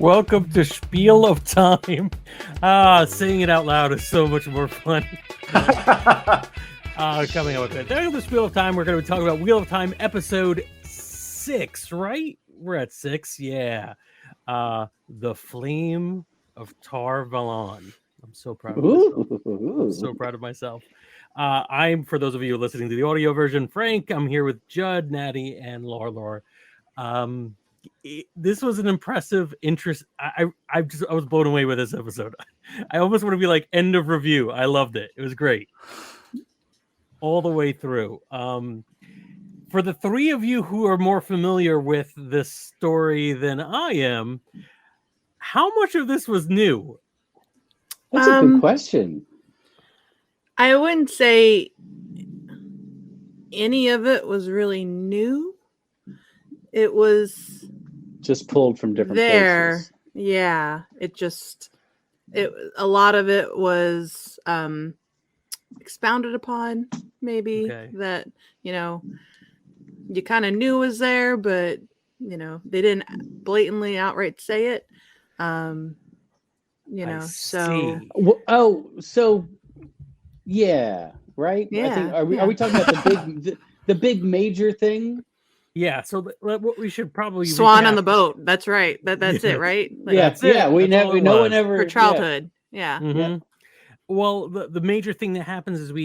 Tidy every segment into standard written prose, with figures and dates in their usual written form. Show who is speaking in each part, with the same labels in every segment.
Speaker 1: Welcome to Spiel of Time. Saying it out loud is so much more fun. Coming up with it. Welcome to Spiel of Time. We're going to be talking about Wheel of Time episode 6, right? We're at 6, yeah. The Flame of Tar Valon. I'm so proud of myself. I'm so proud of myself. I'm, for those of you listening to the audio version, Frank. I'm here with Judd, Natty, and Laura. This was an impressive interest. I was blown away with this episode. I almost want to be like end of review. I loved it. It was great all the way through. For the three of you who are more familiar with this story than I am, how much of this was new?
Speaker 2: That's a good question.
Speaker 3: I wouldn't say any of it was really new. It was
Speaker 2: just pulled from different places.
Speaker 3: Yeah, a lot of it was expounded upon, maybe, that, you kind of knew was there, but, they didn't blatantly outright say it.
Speaker 2: Yeah, right?
Speaker 3: Yeah.
Speaker 2: I think, are we talking about the big major thing?
Speaker 1: Yeah, so what we should probably
Speaker 3: Swan on the boat. That's right. That's it, right?
Speaker 2: Like, that's it. No one ever
Speaker 3: her childhood. Yeah.
Speaker 1: Mm-hmm. Yeah. Well, the major thing that happens is oh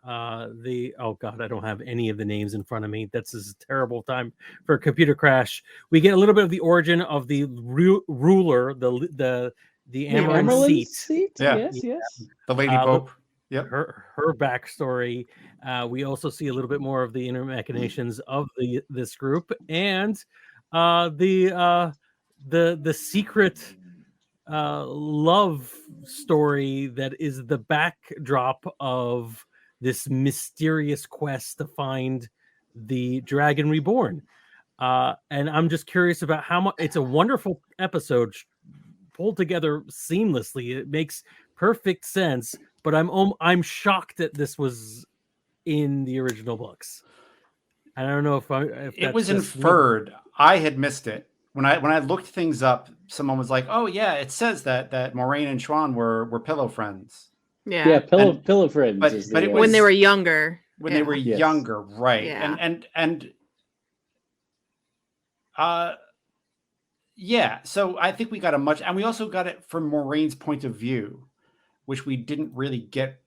Speaker 1: god, I don't have any of the names in front of me. That's a terrible time for a computer crash. We get a little bit of the origin of the ruler, the Amaranth seat.
Speaker 4: Yeah.
Speaker 2: Yes.
Speaker 4: The Lady Pope. Yep.
Speaker 1: Her backstory. We also see a little bit more of the inner machinations of this group, and the secret love story that is the backdrop of this mysterious quest to find the Dragon Reborn. And I'm just curious about how much. It's a wonderful episode, pulled together seamlessly. It makes perfect sense. But I'm shocked that this was in the original books. I don't know if
Speaker 4: it was inferred. I had missed it when I looked things up. Someone was like, "Oh yeah, it says that Moraine and Schwan were pillow friends."
Speaker 3: Yeah,
Speaker 2: pillow friends.
Speaker 4: But it was
Speaker 3: when they were younger.
Speaker 4: When they were younger, right?
Speaker 3: Yeah.
Speaker 4: Yeah. So I think we got and we also got it from Moraine's point of view, which we didn't really get,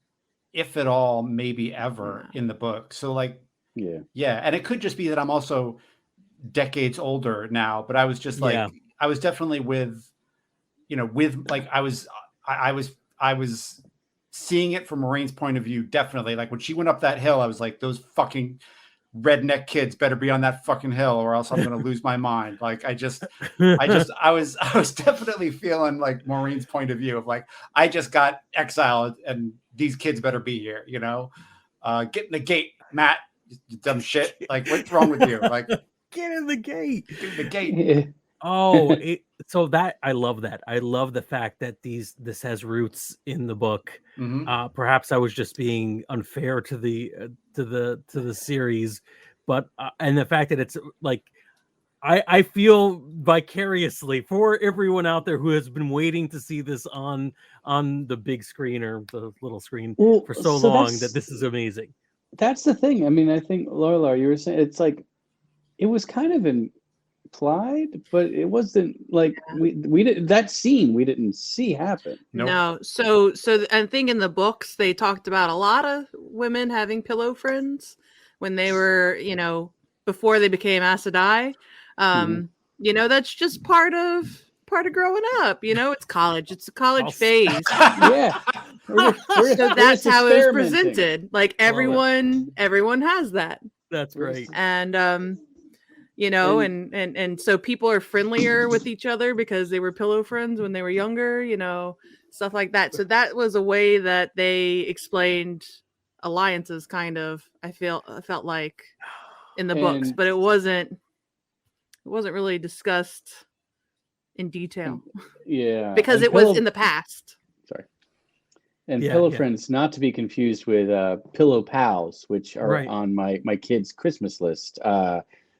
Speaker 4: if at all, maybe ever in the book. So yeah. And it could just be that I'm also decades older now, but I was just I was definitely I was seeing it from Moraine's point of view. Definitely. Like when she went up that hill, I was like, those fucking redneck kids better be on that fucking hill or else I'm going to lose my mind. Like I was definitely feeling like Maureen's point of view of like, I just got exiled and these kids better be here, get in the gate, Matt, you dumb shit. Like what's wrong with you? Like
Speaker 1: get in the gate.
Speaker 4: Get in the gate.
Speaker 1: So that I love that. I love the fact that this has roots in the book.
Speaker 4: Mm-hmm.
Speaker 1: Perhaps I was just being unfair to the series, but and the fact that it's like I feel vicariously for everyone out there who has been waiting to see this on the big screen or the little screen for so long that this is amazing.
Speaker 2: That's the thing. I mean, I think Laura, you were saying it's like it was kind of implied, but it wasn't like we didn't that scene we didn't see happen.
Speaker 3: No. So I think in the books they talked about a lot of women having pillow friends when they were, before they became Aes Sedai. That's just part of growing up. It's college. It's a college phase.
Speaker 2: Yeah.
Speaker 3: So that's how it was presented. Like everyone has that.
Speaker 1: That's great.
Speaker 3: And and so people are friendlier with each other because they were pillow friends when they were younger, stuff like that. So that was a way that they explained alliances, kind of. I felt like in the books, but it wasn't really discussed in detail.
Speaker 2: Yeah,
Speaker 3: because it was in the past.
Speaker 2: Sorry. And pillow friends, not to be confused with pillow pals, which are on my kids' Christmas list.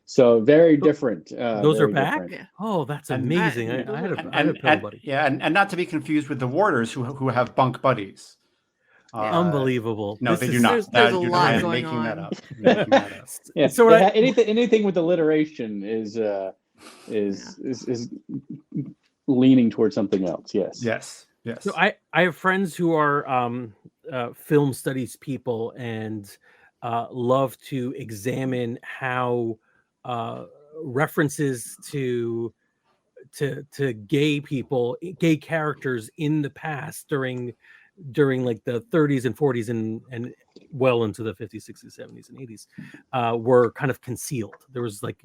Speaker 2: So very different.
Speaker 1: Those are
Speaker 2: very
Speaker 1: back.
Speaker 2: different.
Speaker 3: Yeah.
Speaker 1: Oh, that's
Speaker 4: And-
Speaker 1: amazing.
Speaker 3: and-
Speaker 1: I had a pillow buddy.
Speaker 4: and not to be confused with the warders who have bunk buddies.
Speaker 3: Yeah.
Speaker 1: Unbelievable.
Speaker 4: No,
Speaker 1: This
Speaker 4: they
Speaker 1: is-
Speaker 4: do not.
Speaker 3: There's a
Speaker 4: I
Speaker 3: lot
Speaker 4: am
Speaker 3: going
Speaker 4: making that
Speaker 3: on.
Speaker 4: up. Making that up.
Speaker 2: Yeah.
Speaker 1: So what I,
Speaker 2: anything with alliteration is leaning towards something else. Yes.
Speaker 4: Yes. Yes.
Speaker 1: So I have friends who are film studies people and love to examine how references to gay people, gay characters in the past during like the 30s and 40s and well into the 50s, 60s, 70s, and 80s were kind of concealed. There was like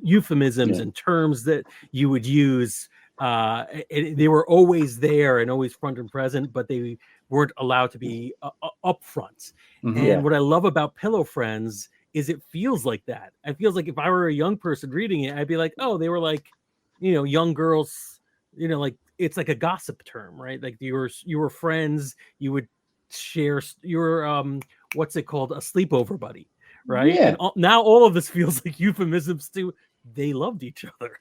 Speaker 1: euphemisms and terms that you would use. They were always there and always front and present, but they weren't allowed to be upfront.
Speaker 4: Mhm.
Speaker 1: And
Speaker 2: Yeah.
Speaker 1: what I love about Pillow Friends is it feels like that. It feels like if I were a young person reading it, I'd be like, oh, they were like, young girls, like it's like a gossip term, right? Like you were friends, you would share your what's it called, a sleepover buddy, right?
Speaker 2: Yeah.
Speaker 1: And now all of this feels like euphemisms too. They loved each other.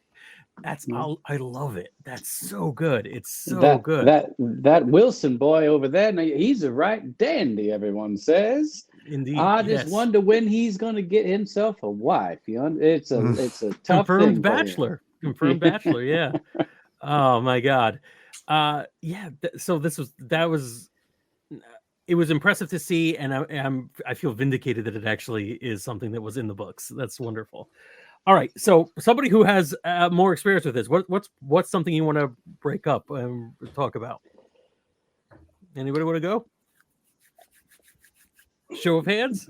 Speaker 1: That's I love it. That's so good. It's so good.
Speaker 2: That Wilson boy over there, now he's a right dandy, everyone says.
Speaker 1: Indeed.
Speaker 2: I just wonder when he's going to get himself a wife. It's a tough
Speaker 1: confirmed
Speaker 2: thing.
Speaker 1: bachelor. Confirmed bachelor. Yeah. Oh my God. Yeah. So it was impressive to see, and I feel vindicated that it actually is something that was in the books. That's wonderful. All right. So somebody who has more experience with this, what's something you want to break up and talk about? Anybody want to go? Show of hands.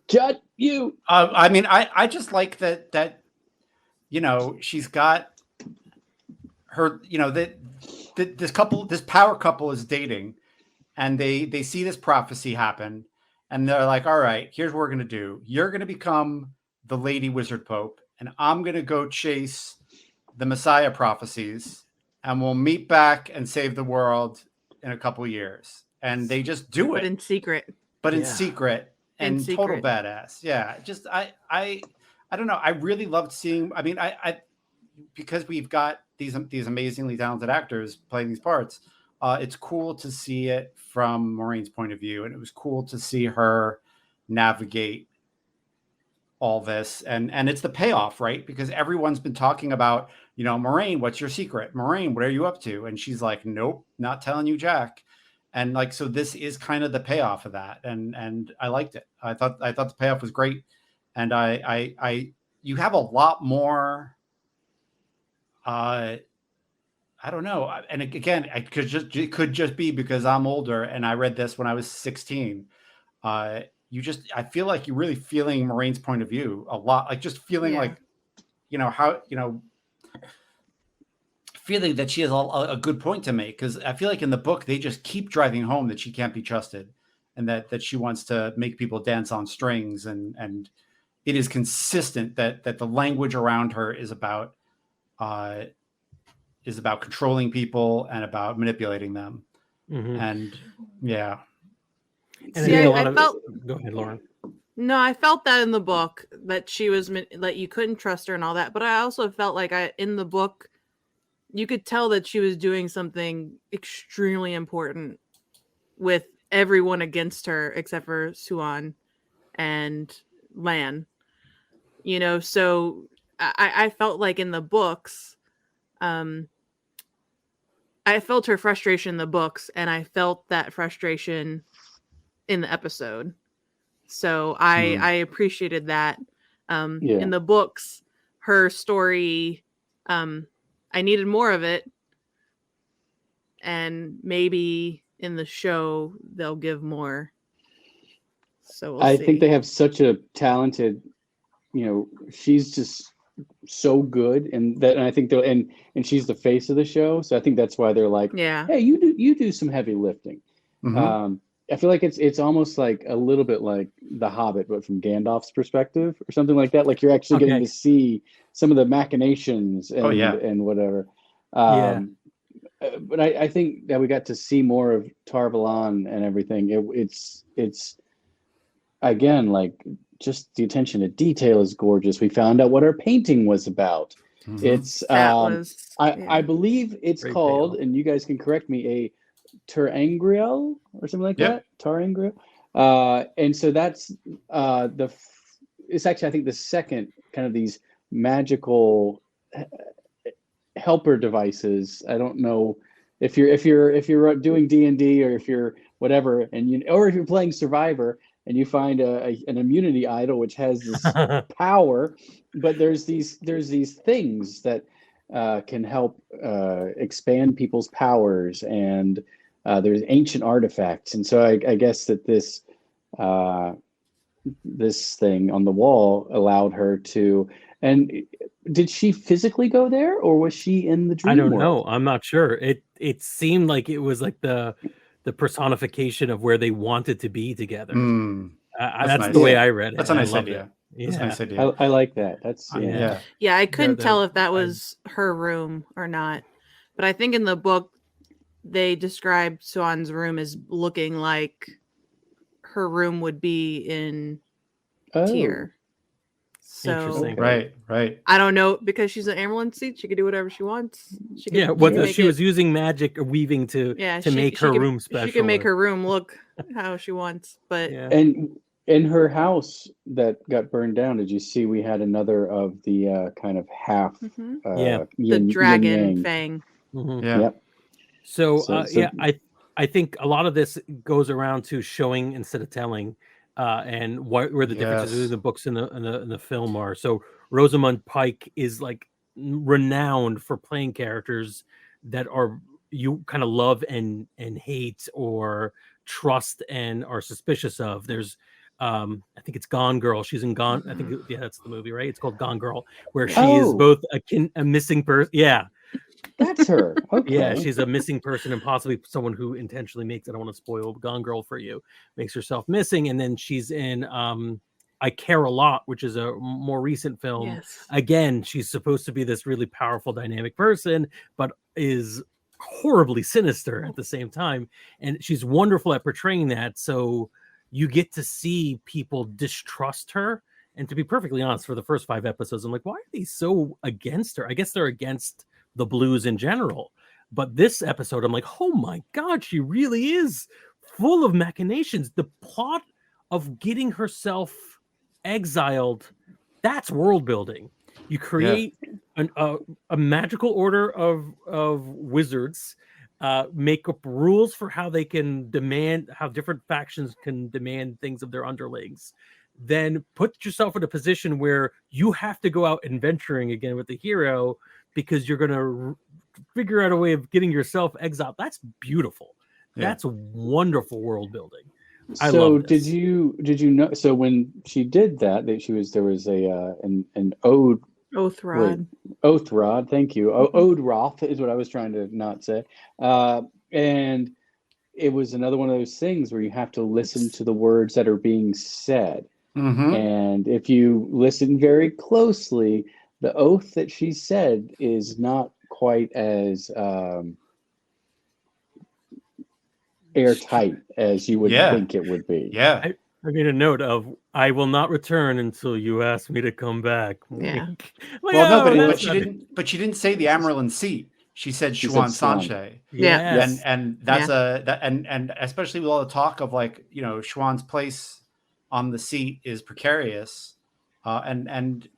Speaker 2: Judd, you.
Speaker 4: I mean, I just like that she's got her, this power couple is dating, and they see this prophecy happen, and they're like, all right, here's what we're going to do. You're going to become the Lady Wizard Pope, and I'm going to go chase the Messiah prophecies, and we'll meet back and save the world in a couple years. And they just do it.
Speaker 3: But in secret.
Speaker 4: In secret. And
Speaker 3: In
Speaker 4: total
Speaker 3: secret.
Speaker 4: badass. Yeah. Just, I don't know. I really loved seeing, I mean, I because we've got these amazingly talented actors playing these parts, it's cool to see it from Maureen's point of view. And it was cool to see her navigate all this. And it's the payoff, right? Because everyone's been talking about, Maureen, what's your secret? Maureen, what are you up to? And she's like, nope, not telling you jack. And like, so this is kind of the payoff of that. And I liked it. I thought the payoff was great. And you have a lot more, I don't know. And again, it could just be because I'm older and I read this when I was 16. I feel like you're really feeling Maureen's point of view a lot, like just feeling like, feeling that she has a good point to make. Cause I feel like in the book, they just keep driving home that she can't be trusted and that she wants to make people dance on strings. And it is consistent that the language around her is about controlling people and about manipulating them.
Speaker 1: Mm-hmm.
Speaker 4: And yeah.
Speaker 1: And
Speaker 3: See,
Speaker 1: I
Speaker 3: felt.
Speaker 1: Go ahead, Lauren.
Speaker 3: No, I felt that in the book that she was that you couldn't trust her and all that. But I also felt like in the book, you could tell that she was doing something extremely important with everyone against her except for Suan and Lan. So I felt like in the books, I felt her frustration in the books, and I felt that frustration in the episode. So I appreciated that. In the books, her story, I needed more of it. And maybe in the show, they'll give more. So
Speaker 2: I think they have such a talented, she's just so good. And I think and she's the face of the show. So I think that's why they're like,
Speaker 3: yeah,
Speaker 2: hey, you do some heavy lifting.
Speaker 4: Mm-hmm.
Speaker 2: I feel like it's almost like a little bit like The Hobbit, but from Gandalf's perspective or something like that. Like you're actually getting to see some of the machinations and whatever. But I think that we got to see more of Tar Valon and everything. It's again, like just the attention to detail is gorgeous. We found out what our painting was about.
Speaker 4: Mhm.
Speaker 2: It's
Speaker 3: That was
Speaker 2: I believe it's
Speaker 1: Great
Speaker 2: called,
Speaker 1: payoff.
Speaker 2: and you guys can correct me, a terangriel or something like
Speaker 4: Yep.
Speaker 2: that. Terangriel. And so that's it's actually, I think, the second kind of these magical helper devices. I don't know if you're doing D&D, or if you're whatever, or if you're playing Survivor and you find an immunity idol which has this power, but there's these things that can help expand people's powers, and there's ancient artifacts, and so I guess that this thing on the wall allowed her to. And did she physically go there, or was she in the dream
Speaker 1: I don't
Speaker 2: world?
Speaker 1: know. I'm not sure. It seemed like it was like the personification of where they wanted to be together.
Speaker 4: That's
Speaker 1: That's
Speaker 4: nice.
Speaker 1: the way
Speaker 2: Yeah.
Speaker 1: I read it.
Speaker 4: That's a
Speaker 1: and I
Speaker 4: nice
Speaker 1: loved
Speaker 4: idea.
Speaker 1: it.
Speaker 4: That's a
Speaker 1: Yeah.
Speaker 4: nice idea.
Speaker 2: I like that. That's
Speaker 1: Yeah.
Speaker 3: Yeah, I couldn't
Speaker 1: the-
Speaker 3: tell if that was her room or not. But I think in the book they described Swan's room as looking like her room would be in
Speaker 2: Oh.
Speaker 3: Tyr. So
Speaker 1: Interesting.
Speaker 2: Okay.
Speaker 4: Right.
Speaker 3: I don't know, because she's an ambulance seat, she could do whatever she wants. She could,
Speaker 1: Yeah, she was using magic or weaving to make her room special.
Speaker 3: She can make her room look how she wants. But
Speaker 1: Yeah.
Speaker 2: And in her house that got burned down, did you see we had another of the kind of half
Speaker 3: Mhm.
Speaker 1: Yeah.
Speaker 3: the dragon
Speaker 2: yin-yang.
Speaker 3: fang.
Speaker 1: Mhm.
Speaker 4: Yeah.
Speaker 2: Yep.
Speaker 1: So,
Speaker 2: So-
Speaker 1: yeah, I think a lot of this goes around to showing instead of telling, and where the differences
Speaker 4: Yes.
Speaker 1: in the books and the film are. So Rosamund Pike is like renowned for playing characters that are you kind of love and hate, or trust and are suspicious of. There's I think it's Gone Girl. She's in Gone. I think that's the movie, right? It's called Gone Girl, where she is
Speaker 2: Oh.
Speaker 1: both a missing person. Yeah.
Speaker 2: That's her. Okay.
Speaker 1: Yeah, she's a missing person and possibly someone who intentionally makes, I don't want to spoil Gone Girl for you, makes herself missing. And then she's in I Care a Lot, which is a more recent film.
Speaker 3: Yes.
Speaker 1: Again, she's supposed to be this really powerful, dynamic person, but is horribly sinister at the same time. And she's wonderful at portraying that. So you get to see people distrust her. And to be perfectly honest, for the first 5 episodes, I'm like, why are they so against her? I guess they're against the blues in general. But this episode, I'm like, oh my God, she really is full of machinations. The plot of getting herself exiled, that's world building. You create a magical order of wizards, make up rules for how they can demand, how different factions can demand things of their underlings. Then put yourself in a position where you have to go out adventuring again with the hero, because you're going to figure out a way of getting yourself exiled. That's beautiful.
Speaker 4: Yeah.
Speaker 1: That's wonderful world building. I
Speaker 2: So
Speaker 1: love this.
Speaker 2: did you know? So when she did that, there was an ode.
Speaker 3: Oath Rod.
Speaker 2: Oath Rod. Thank you. Ode Roth is what I was trying to not say. And it was another one of those things where you have to listen to the words that are being said.
Speaker 4: Mm-hmm.
Speaker 2: And if you listen very closely, the oath that she said is not quite as airtight as you would think it would be.
Speaker 4: Yeah.
Speaker 1: I made a note of, I will not return until you ask me to come back.
Speaker 3: Yeah.
Speaker 4: Well, no, but she
Speaker 1: she
Speaker 4: didn't say the Amerlin seat. She said
Speaker 2: She
Speaker 4: Shuan
Speaker 2: said Swan.
Speaker 4: Sanche.
Speaker 3: Yeah.
Speaker 2: Yes.
Speaker 4: And that's and especially with all the talk of, like, you know, Shuan's place on the seat is precarious, and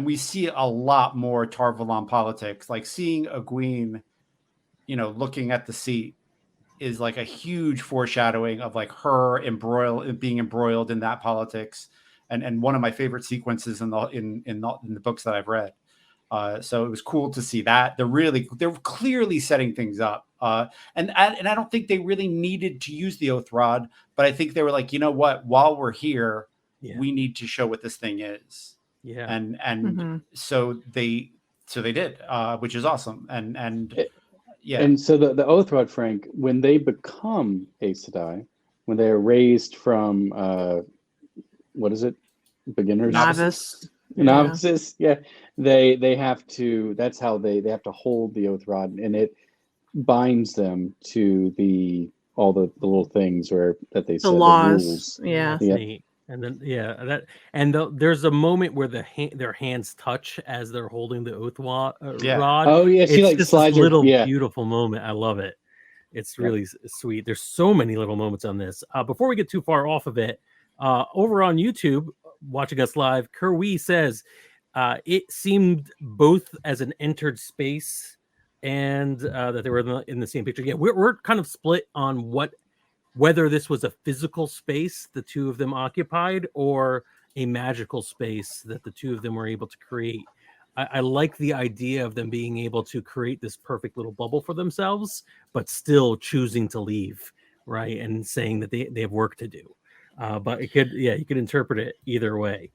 Speaker 4: we see a lot more Tarvalon politics. Like seeing Egwene, you know, looking at the seat is like a huge foreshadowing of like her being embroiled in that politics, and one of my favorite sequences in the books that I've read. So it was cool to see that they're clearly setting things up. And I don't think they really needed to use the Oath Rod, but I think they were like, you know what, while we're here, we need to show what this thing is.
Speaker 1: Yeah.
Speaker 4: And so they did, which is awesome. And yeah.
Speaker 2: And so the Oath Rod, Frank, when they become Aes Sedai, when they are raised from what is it? Beginners? Novices. Yeah. They have to, that's how they have to hold the Oath Rod, and it binds them to all the little things that they said,
Speaker 3: The laws.
Speaker 2: the rules.
Speaker 3: Yeah.
Speaker 1: That's neat. And then there's a moment where their hands touch as they're holding the oath
Speaker 4: Yeah.
Speaker 1: rod.
Speaker 2: Oh yeah, she
Speaker 1: It's
Speaker 2: like
Speaker 1: just
Speaker 2: slides
Speaker 1: this
Speaker 2: her.
Speaker 1: little
Speaker 2: Yeah.
Speaker 1: beautiful moment. I love it. It's
Speaker 2: Yep.
Speaker 1: really sweet. There's so many little moments on this. Before we get too far off of it, over on YouTube, watching us live, Kerwee says it seemed both as an entered space and that they were in the same picture. Yeah, we're kind of split on whether this was a physical space the two of them occupied or a magical space that the two of them were able to create. I like the idea of them being able to create this perfect little bubble for themselves, but still choosing to leave, right? And saying that they have work to do. But you could interpret it either way.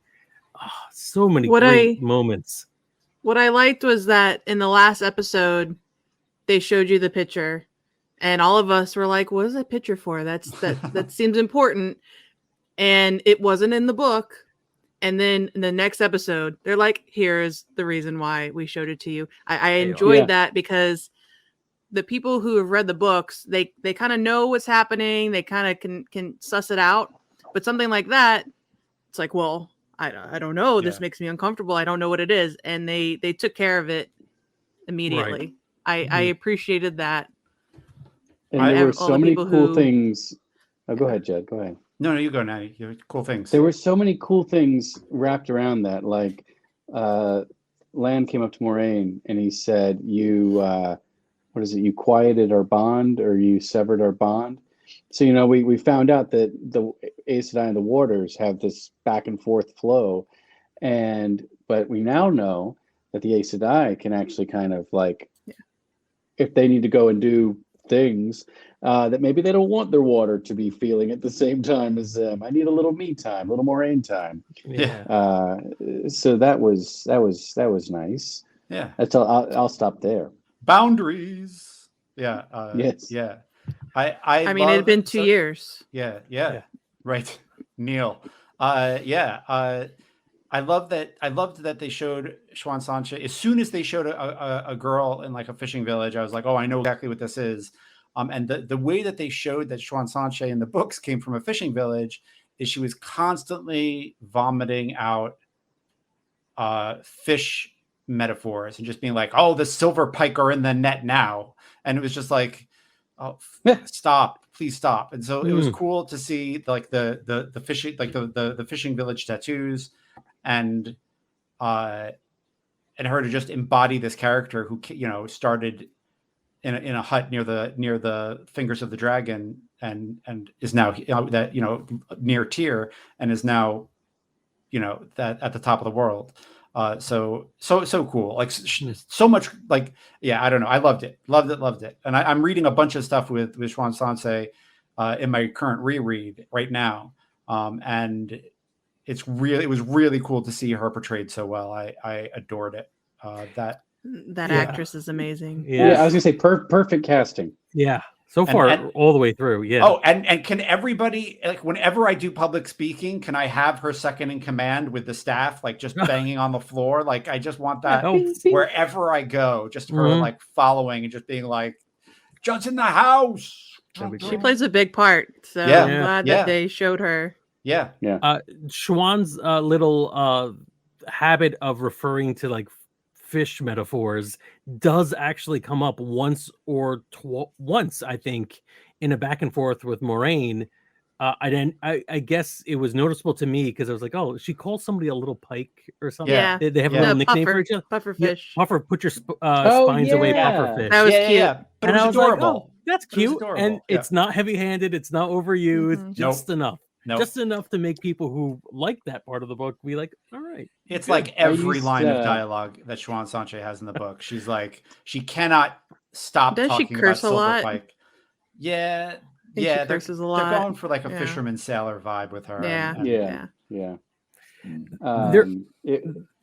Speaker 1: So many great moments.
Speaker 3: What I liked was that in the last episode, they showed you the picture. And all of us were like, what is that picture for? That seems important. And it wasn't in the book. And then in the next episode, they're like, here's the reason why we showed it to you. I enjoyed that because the people who have read the books, they kind of know what's happening. They kind of can suss it out. But something like that, it's like, well, I don't know. This makes me uncomfortable. I don't know what it is. And they took care of it immediately. Right. I appreciated that.
Speaker 2: And there were so many cool things. Oh, go ahead, Jed. Go ahead.
Speaker 4: No, you go now. Cool things.
Speaker 2: There were so many cool things wrapped around that. Like, Lan came up to Moraine and he said, "You, what is it? You quieted our bond, or you severed our bond." So we found out that the Aes Sedai and the Warders have this back and forth flow, but we now know that the Aes Sedai can actually kind of like, if they need to go and do things that maybe they don't want their water to be feeling at the same time as them. I need a little me time, a little Moraine time.
Speaker 4: Yeah.
Speaker 2: So that was nice.
Speaker 4: Yeah.
Speaker 2: That's all. I'll stop there.
Speaker 4: Boundaries. Yeah.
Speaker 2: Yes.
Speaker 4: Yeah. I
Speaker 3: mean, it had been 2 years.
Speaker 4: Yeah. Right. Neil. I loved that they showed Siuan Sanche. As soon as they showed a girl in like a fishing village, I was like, oh, I know exactly what this is. And the way that they showed that Siuan Sanche in the books came from a fishing village is she was constantly vomiting out fish metaphors and just being like, oh, the silver pike are in the net now. And it was just like, oh, stop, please stop. And so it was cool to see like the fishing, like the fishing village tattoos, and her to just embody this character who started in a hut near the fingers of the dragon and is now near Tyr and is now that at the top of the world. So cool. Like so much, like, I don't know. I loved it. And I'm reading a bunch of stuff with Siuan Sanche in my current reread right now. And it was really cool to see her portrayed so well. I adored it.
Speaker 3: That actress is amazing.
Speaker 2: Yeah, I was gonna say perfect casting.
Speaker 1: Yeah. So far, all the way through. Yeah.
Speaker 4: Oh, and can everybody, like, whenever I do public speaking, can I have her second in command with the staff, like just banging on the floor? Like, I just want that wherever I go, just her like following and just being like, "Just in the house."
Speaker 3: She plays a big part, so I'm glad that they showed her.
Speaker 4: Yeah.
Speaker 1: Siuan's little habit of referring to like fish metaphors does actually come up once, I think, in a back and forth with Moraine. I guess it was noticeable to me because I was like, oh, she calls somebody a little pike or something.
Speaker 3: Yeah.
Speaker 1: They have a little nickname for each other.
Speaker 3: Pufferfish.
Speaker 1: Puffer, put your spines away, pufferfish.
Speaker 3: That was cute.
Speaker 4: Yeah. But it was adorable.
Speaker 1: Like, oh, that's cute. And it's not heavy-handed. It's not overused. It's just enough.
Speaker 4: Nope.
Speaker 1: Just enough to make people who like that part of the book be like, all right.
Speaker 4: It's like every line of dialogue that Siuan Sanche has in the book. She's like, she cannot stop talking about Silver Pike. Yeah. Yeah.
Speaker 3: She curses a lot.
Speaker 4: They're going for like a fisherman sailor vibe with her.
Speaker 2: Yeah.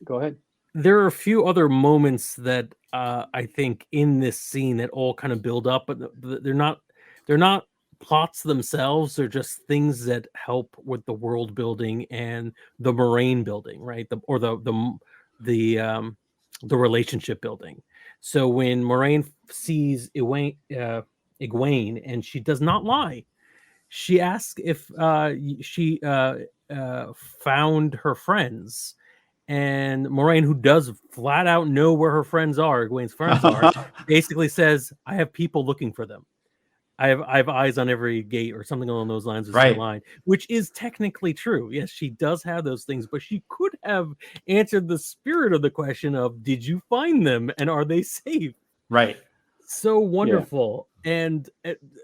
Speaker 2: Go ahead.
Speaker 1: There are a few other moments that I think in this scene that all kind of build up, but they're not plots themselves. They're just things that help with the world building and the Moraine building, right? The relationship building. So when Moraine sees Egwene and she does not lie, she asks if found her friends. And Moraine, who does flat out know where her friends are, Egwene's friends are, basically says, I have people looking for them. I have eyes on every gate, or something along those lines. Is
Speaker 4: Right.
Speaker 1: the line, which is technically true. Yes, she does have those things, but she could have answered the spirit of the question of, did you find them and are they safe?
Speaker 4: Right.
Speaker 1: So wonderful. And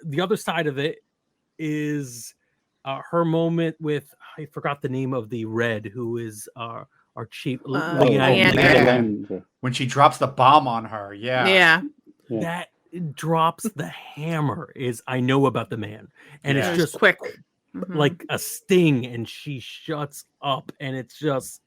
Speaker 1: the other side of it is her moment with, I forgot the name of the Red, who is our chief,
Speaker 3: Leandra.
Speaker 4: man. When she drops the bomb on her. Yeah.
Speaker 1: That drops the hammer is, I know about the man. And it's just
Speaker 3: quick.
Speaker 1: Like a sting, and she shuts up, and it's just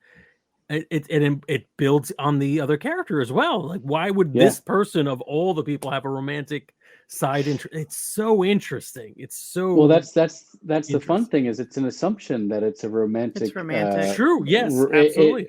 Speaker 1: it builds on the other character as well. Like, why would this person of all the people have a romantic side interest? It's so interesting. It's so
Speaker 2: well. That's the fun thing, is it's an assumption that it's a romantic.
Speaker 3: It's romantic.
Speaker 1: True. Yes. Absolutely.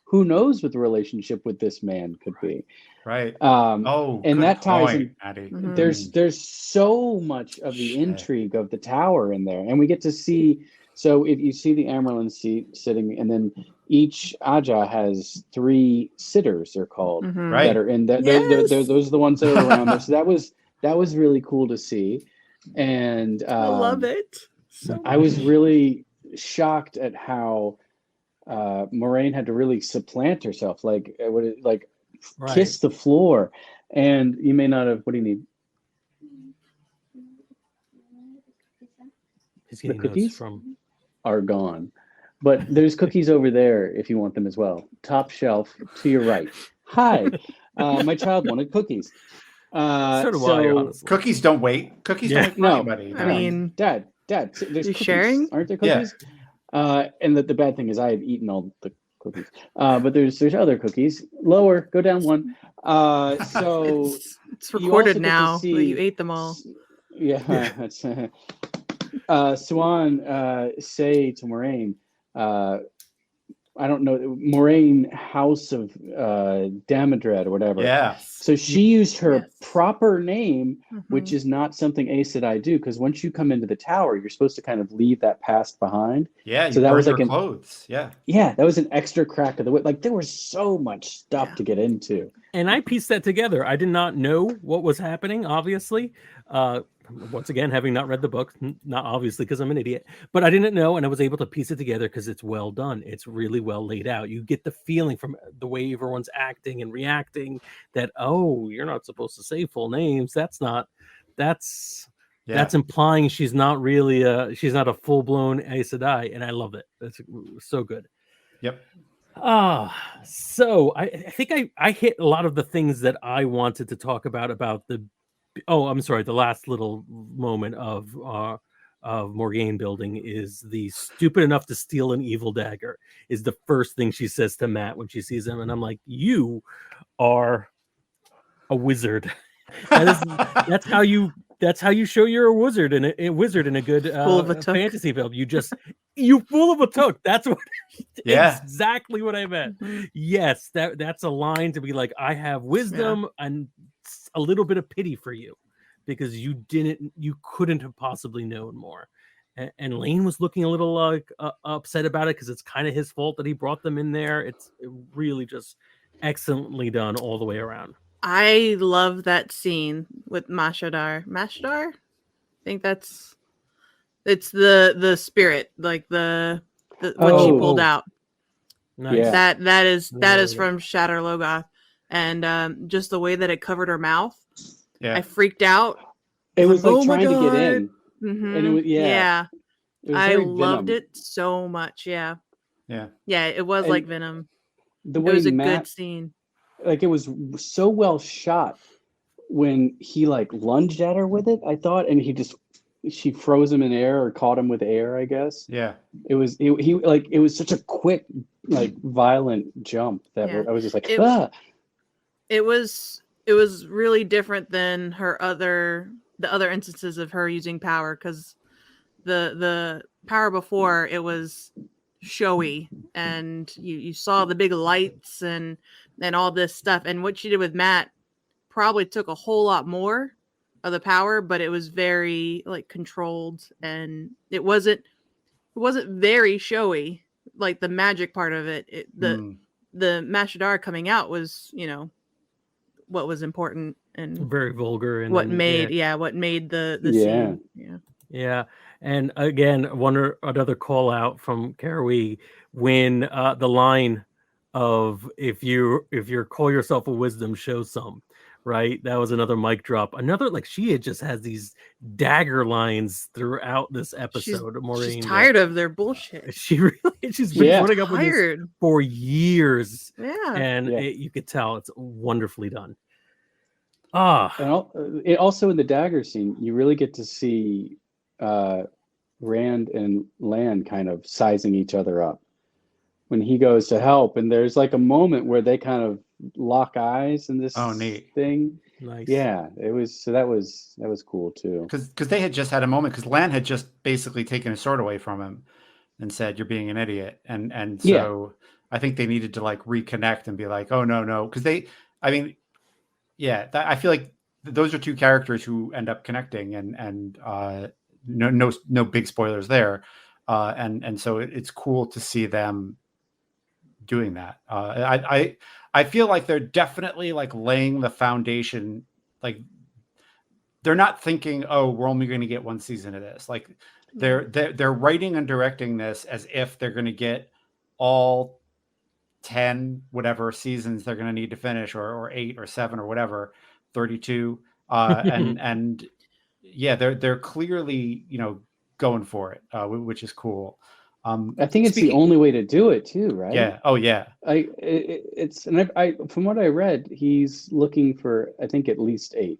Speaker 2: Who knows what the relationship with this man could be?
Speaker 4: Right.
Speaker 2: And that ties in.
Speaker 3: Mm-hmm.
Speaker 2: There's so much of the intrigue of the tower in there, and we get to see. So if you see the Amerlin seat sitting, and then each Aja has 3 sitters, they're called, that are in that. Those are the ones that are around there. So that was really cool to see, and
Speaker 3: I love it.
Speaker 2: I was really shocked at how Moraine had to really supplant herself, like kiss the floor. And you may not have. What do you need?
Speaker 1: The cookies
Speaker 2: are gone, but there's cookies over there if you want them as well. Top shelf to your right. Hi, my child wanted cookies.
Speaker 1: So do I, honestly.
Speaker 4: Cookies don't wait. Cookies don't wait for anybody.
Speaker 3: I mean,
Speaker 2: Dad, there's cookies.
Speaker 3: Sharing?
Speaker 2: Aren't there cookies? And the bad thing is I have eaten all the cookies. But there's other cookies. Lower, go down one. So
Speaker 3: it's recorded now that you ate them all.
Speaker 2: Yeah, that's Swan say to Moraine, I don't know, Moraine House of Damodred or whatever.
Speaker 4: Yeah.
Speaker 2: So she used her proper name, which is not something Aes Sedai do, because once you come into the tower, you're supposed to kind of leave that past behind.
Speaker 4: Yeah,
Speaker 2: so that was like
Speaker 4: clothes. Yeah.
Speaker 2: Yeah, that was an extra crack of the whip. Like, there was so much stuff to get into.
Speaker 1: And I pieced that together. I did not know what was happening, obviously. Once again, having not read the book, not obviously because I'm an idiot, but I didn't know, and I was able to piece it together because it's well done. It's really well laid out. You get the feeling from the way everyone's acting and reacting that, oh, you're not supposed to say full names. That's implying she's not really she's not a full-blown Aes Sedai, and I love it. It's so good.
Speaker 4: Yep.
Speaker 1: So I think I hit a lot of the things that I wanted to talk about the. Oh, I'm sorry. The last little moment of Morgaine building is the stupid enough to steal an evil dagger is the first thing she says to Matt when she sees him, and I'm like, you are a wizard. That's how you show you're a wizard in a good fantasy film. You fool of a took. That's what. Exactly what I meant. Mm-hmm. Yes, that's a line to be like, I have wisdom and a little bit of pity for you because you couldn't have possibly known more. And Lane was looking a little upset about it because it's kind of his fault that he brought them in there. It's really just excellently done all the way around.
Speaker 3: I love that scene with Mashadar. Mashadar? I think it's the spirit, like what she pulled out.
Speaker 1: Nice.
Speaker 2: Yeah.
Speaker 3: That is from Shatter Logoth. And just the way that it covered her mouth, I freaked out.
Speaker 2: It was like trying to get in,
Speaker 3: and
Speaker 2: it was
Speaker 3: I loved it so much. Yeah. It was like Venom.
Speaker 2: The way
Speaker 3: it was a good scene.
Speaker 2: Like, it was so well shot when he like lunged at her with it, I thought, and she froze him in air or caught him with air, I guess.
Speaker 4: Yeah.
Speaker 2: It was it was such a quick, like, violent jump that I was just like,
Speaker 3: It was really different than the other instances of her using power, because the power before, it was showy and you saw the big lights and all this stuff, and what she did with Matt probably took a whole lot more of the power, but it was very like controlled, and it wasn't wasn't very showy, like the magic part of it. The Mashadar coming out was, you know, what was important and
Speaker 1: Very vulgar, and
Speaker 3: what
Speaker 1: then,
Speaker 3: made what made the
Speaker 2: Yeah.
Speaker 3: scene.
Speaker 1: Yeah, and again, another call out from Caraway when the line of if you call yourself a wisdom, show some, right? That was another mic drop. Another, like, she just has these dagger lines throughout this episode. Maureen,
Speaker 3: She's tired of their bullshit.
Speaker 1: she's been putting up with this
Speaker 3: Tired.
Speaker 1: for years,
Speaker 3: Yeah.
Speaker 1: and
Speaker 2: Yeah.
Speaker 1: you could tell it's wonderfully done. Ah,
Speaker 2: And also in the dagger scene, you really get to see Rand and Lan kind of sizing each other up when he goes to help, and there's like a moment where they kind of lock eyes in this
Speaker 4: neat.
Speaker 2: thing.
Speaker 1: nice.
Speaker 2: Yeah, it was. So that was cool too.
Speaker 4: Because they had just had a moment, because Lan had just basically taken his sword away from him and said, "You're being an idiot," and so I think they needed to like reconnect and be like, "Oh no," because I feel like those are two characters who end up connecting, and no big spoilers there, and so it's cool to see them doing that. I feel like they're definitely like laying the foundation. Like they're not thinking, oh, we're only going to get one season of this. Like they're writing and directing this as if they're going to get all 10 whatever seasons they're going to need to finish, or 8 or 7 or whatever, 32, and yeah, they're clearly, you know, going for it, which is cool.
Speaker 2: I think it's the only way to do it too, right?
Speaker 4: Yeah. Oh yeah.
Speaker 2: It's from what I read, he's looking for, I think, at least 8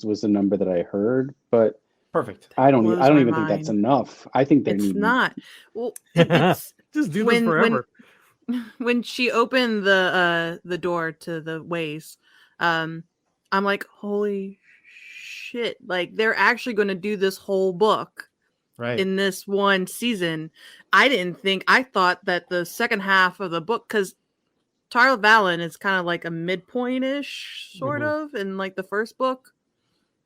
Speaker 2: was the number that I heard, but
Speaker 4: perfect.
Speaker 2: I don't even think that's enough. I think they need.
Speaker 3: It's not. Well, it's
Speaker 1: just do this forever.
Speaker 3: When she opened the door to the ways, I'm like, holy shit! Like they're actually going to do this whole book,
Speaker 4: right,
Speaker 3: in this one season. I thought that the second half of the book, because VALON is kind of like a midpoint-ish sort of in like the first book,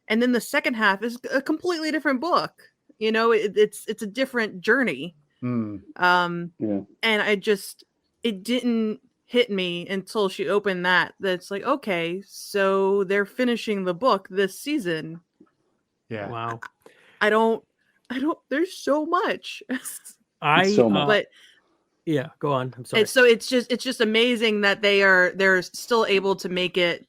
Speaker 3: and then the second half is a completely different book. You know, it's a different journey. And it didn't hit me until she opened that's like, okay, so they're finishing the book this season.
Speaker 4: Yeah.
Speaker 1: Wow.
Speaker 3: I don't there's so much.
Speaker 2: But
Speaker 1: yeah, go on. I'm sorry.
Speaker 3: So it's just amazing that they're still able to make it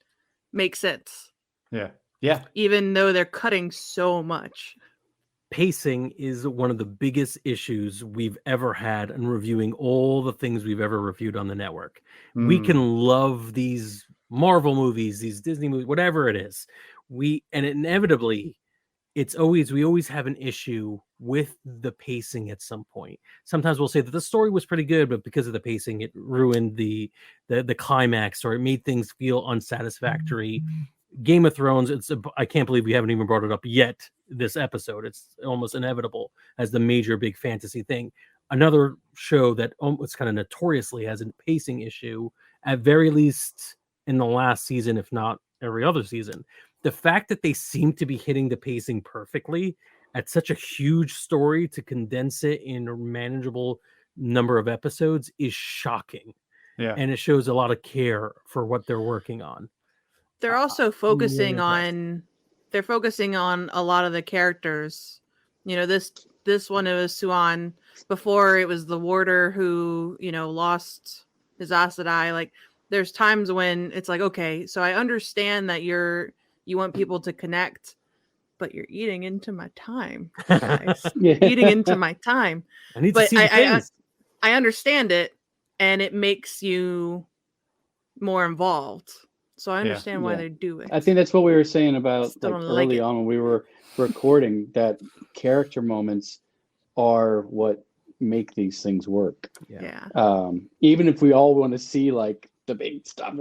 Speaker 3: make sense.
Speaker 4: Yeah. Yeah.
Speaker 3: Even though they're cutting so much.
Speaker 1: Pacing is one of the biggest issues we've ever had in reviewing all the things we've ever reviewed on the network. We can love these Marvel movies, these Disney movies, whatever it is. Inevitably, we always have an issue with the pacing at some point. Sometimes we'll say that the story was pretty good, but because of the pacing, it ruined the climax, or it made things feel unsatisfactory. Game of Thrones, I can't believe we haven't even brought it up yet this episode. It's almost inevitable as the major big fantasy thing. Another show that almost kind of notoriously has a pacing issue, at very least in the last season, if not every other season. The fact that they seem to be hitting the pacing perfectly at such a huge story to condense it in a manageable number of episodes is shocking.
Speaker 4: Yeah.
Speaker 1: And it shows a lot of care for what they're working on.
Speaker 3: They're also focusing on a lot of the characters. You know, this one, it was Suan. Before, it was the warder who, you know, lost his Aes Sedai. Like, there's times when it's like, okay, so I understand that you want people to connect, but you're eating into my time, guys. Eating into my time.
Speaker 1: I need to see the things.
Speaker 3: I understand it, and it makes you more involved. So I understand why they do it.
Speaker 2: I think that's what we were saying about early on when we were recording, that character moments are what make these things work.
Speaker 3: Yeah.
Speaker 2: Even if we all want to see like the big stuff,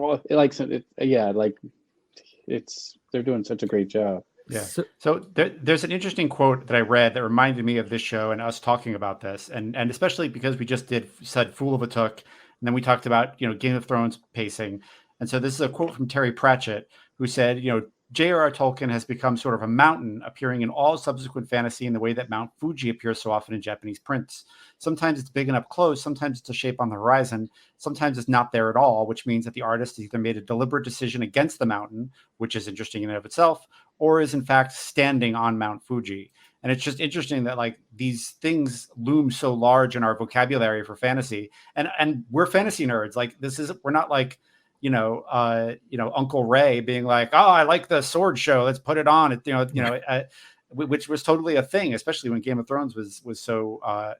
Speaker 2: they're doing such a great job.
Speaker 4: Yeah. So there's an interesting quote that I read that reminded me of this show and us talking about this, and especially because we just said Fool of a Took, and then we talked about, you know, Game of Thrones pacing. And so this is a quote from Terry Pratchett, who said, you know, J.R.R. Tolkien has become sort of a mountain appearing in all subsequent fantasy in the way that Mount Fuji appears so often in Japanese prints. Sometimes it's big and up close, sometimes it's a shape on the horizon, sometimes it's not there at all, which means that the artist has either made a deliberate decision against the mountain, which is interesting in and of itself, or is in fact standing on Mount Fuji. And it's just interesting that like these things loom so large in our vocabulary for fantasy, and we're fantasy nerds. Like we're not like, Uncle Ray being like, oh, I like the sword show, let's put it on. Which was totally a thing, especially when Game of Thrones was so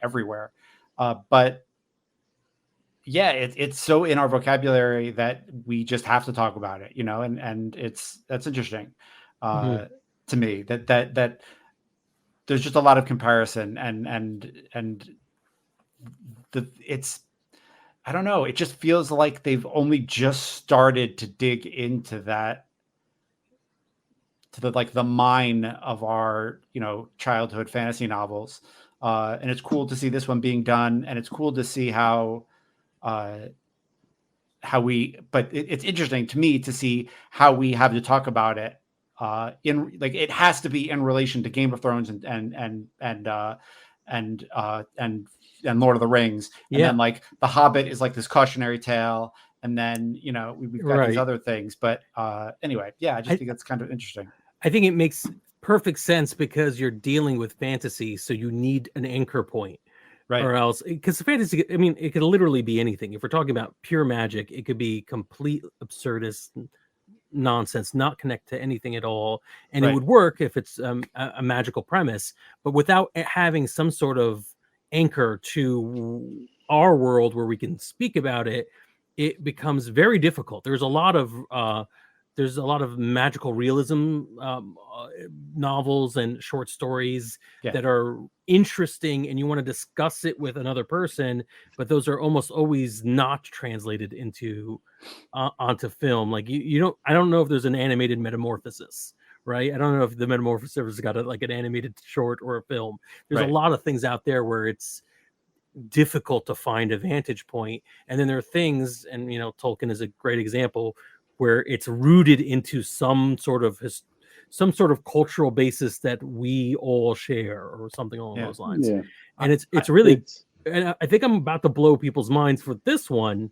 Speaker 4: everywhere. But yeah, it's so in our vocabulary that we just have to talk about it, and that's interesting to me that there's just a lot of comparison and it's. I don't know. It just feels like they've only just started to dig into that, to the mine of our, childhood fantasy novels. And it's cool to see this one being done. And it's cool to see but it's interesting to me to see how we have to talk about it. It has to be in relation to Game of Thrones and Lord of the Rings, and then like The Hobbit is like this cautionary tale, and then we've got these other things. But anyway, I just think that's kind of interesting.
Speaker 1: I think it makes perfect sense because you're dealing with fantasy, so you need an anchor point, right? Or else, because fantasy, I mean, it could literally be anything. If we're talking about pure magic, it could be complete absurdist nonsense, not connect to anything at all, and it would work if it's a magical premise, but without having some sort of anchor to our world where we can speak about it, it becomes very difficult. There's a lot of magical realism novels and short stories that are interesting, and you want to discuss it with another person, but those are almost always not translated into onto film. Like I don't know if there's an animated Metamorphosis, right? I don't know if the Metamorphosis has got an animated short or a film. There's a lot of things out there where it's difficult to find a vantage point. And then there are things, and Tolkien is a great example, where it's rooted into some sort of cultural basis that we all share, or something along those lines. Yeah. And it's really, and I think I'm about to blow people's minds for this one.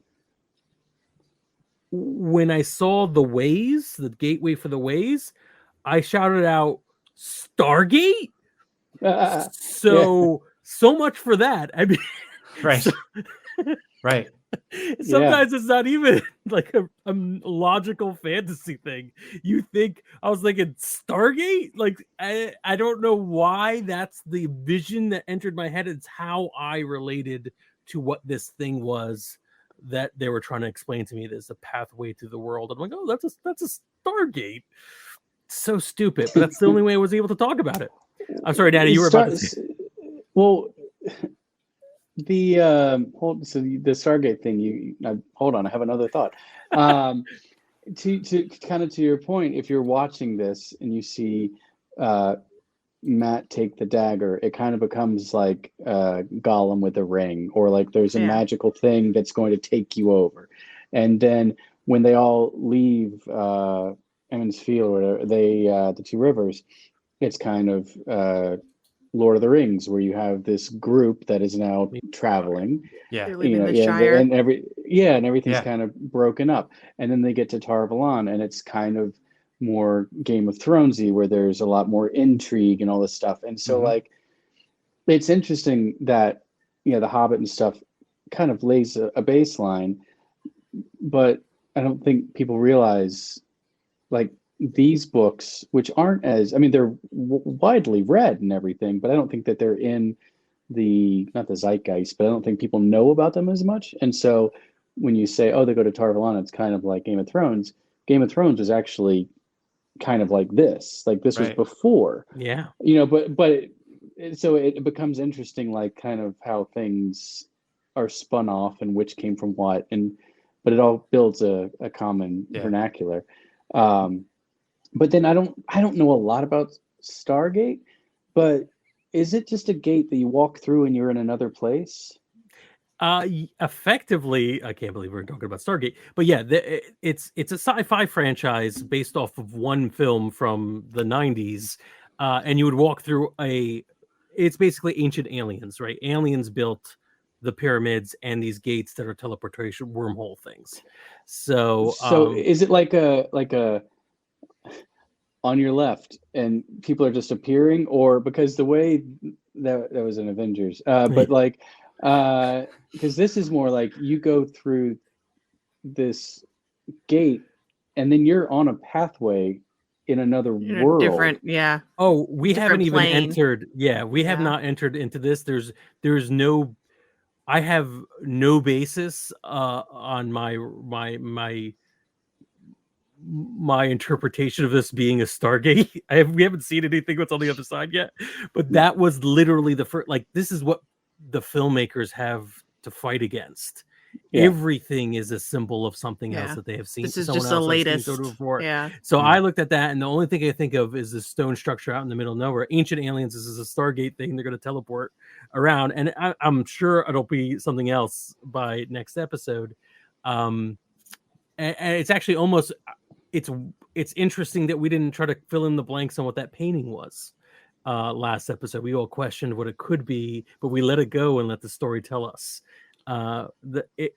Speaker 1: When I saw the Ways, the gateway for the Ways, I shouted out Stargate. So much for that. I mean,
Speaker 4: right. Right.
Speaker 1: Sometimes it's not even like a logical fantasy thing. I was thinking Stargate? Like, I don't know why that's the vision that entered my head. It's how I related to what this thing was that they were trying to explain to me. There's a pathway to the world. I'm like, oh, that's a Stargate. So stupid, but that's the only way I was able to talk about it. I'm sorry, Danny, you were about to say.
Speaker 2: Well, the Stargate thing. Hold on, I have another thought. To kind of to your point, if you're watching this and you see Matt take the dagger, it kind of becomes like Gollum with a ring, or like there's a magical thing that's going to take you over. And then when they all leave Emmons Field, or whatever, the Two Rivers, it's kind of Lord of the Rings, where you have this group that is now traveling.
Speaker 3: Yeah, the Shire.
Speaker 2: And everything's kind of broken up. And then they get to Tar Valon, and it's kind of more Game of Thronesy, where there's a lot more intrigue and all this stuff. And so like, it's interesting that the Hobbit and stuff kind of lays a baseline, but I don't think people realize like these books, which aren't they're widely read and everything, but I don't think that they're in not the zeitgeist, but I don't think people know about them as much. And so when you say, oh, they go to Tar Valon, it's kind of like Game of Thrones. Game of Thrones was actually kind of like this was before.
Speaker 1: Yeah.
Speaker 2: So it becomes interesting, like kind of how things are spun off and which came from what, but it all builds a common vernacular. But then I don't know a lot about Stargate, but is it just a gate that you walk through and you're in another place?
Speaker 1: Effectively, I can't believe we're talking about Stargate, but yeah, it's a sci-fi franchise based off of one film from the 90s, and you would walk through it's basically ancient aliens, right? Aliens built the pyramids and these gates that are teleportation wormhole things. So
Speaker 2: is it like a on your left and people are just appearing, or because the way that was in Avengers, but like because this is more like you go through this gate and then you're on a pathway in another world.
Speaker 3: Different, yeah.
Speaker 1: Oh, we haven't even
Speaker 3: plane.
Speaker 1: entered. Yeah, we have
Speaker 3: Yeah.
Speaker 1: not entered into this. There's no. I have no basis on my interpretation of this being a Stargate. We haven't seen anything what's on the other side yet, but that was literally the first. Like, this is what the filmmakers have to fight against.
Speaker 2: Yeah.
Speaker 1: Everything is a symbol of something else
Speaker 3: Yeah.
Speaker 1: that they have seen.
Speaker 3: This is
Speaker 1: someone
Speaker 3: just the
Speaker 1: else has seen
Speaker 3: latest.
Speaker 1: sort of before.
Speaker 3: Yeah.
Speaker 1: So
Speaker 4: Yeah.
Speaker 1: I looked at that, and the only thing I think of is this stone structure out in the middle of nowhere. Ancient aliens. This is a Stargate thing. They're going to teleport around, and I'm sure it'll be something else by next episode. And it's actually almost it's interesting that we didn't try to fill in the blanks on what that painting was. Last episode, we all questioned what it could be, but we let it go and let the story tell us.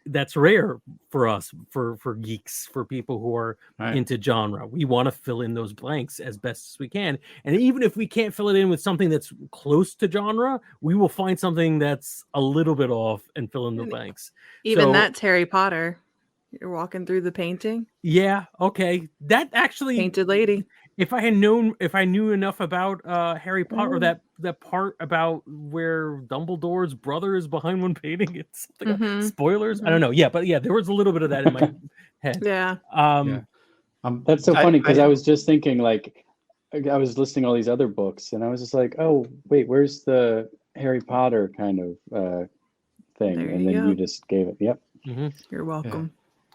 Speaker 1: That's rare for us, for geeks, for people who are into genre. We want to fill in those blanks as best as we can, and even if we can't fill it in with something that's close to genre, we will find something that's a little bit off and fill in the blanks.
Speaker 3: Even that's Harry Potter. You're walking through the painting.
Speaker 1: Yeah, okay, that actually
Speaker 3: Painted lady.
Speaker 1: If I knew enough about Harry Potter, or that part about where Dumbledore's brother is behind one painting, it's something spoilers. I don't know. Yeah, but yeah, there was a little bit of that in my head.
Speaker 3: Yeah.
Speaker 2: That's so funny because I was just thinking, like, I was listing all these other books, and I was just like, oh wait, where's the Harry Potter kind of thing?
Speaker 3: There
Speaker 2: and
Speaker 3: you
Speaker 2: then
Speaker 3: go.
Speaker 2: you just gave it. Yep.
Speaker 3: You're welcome.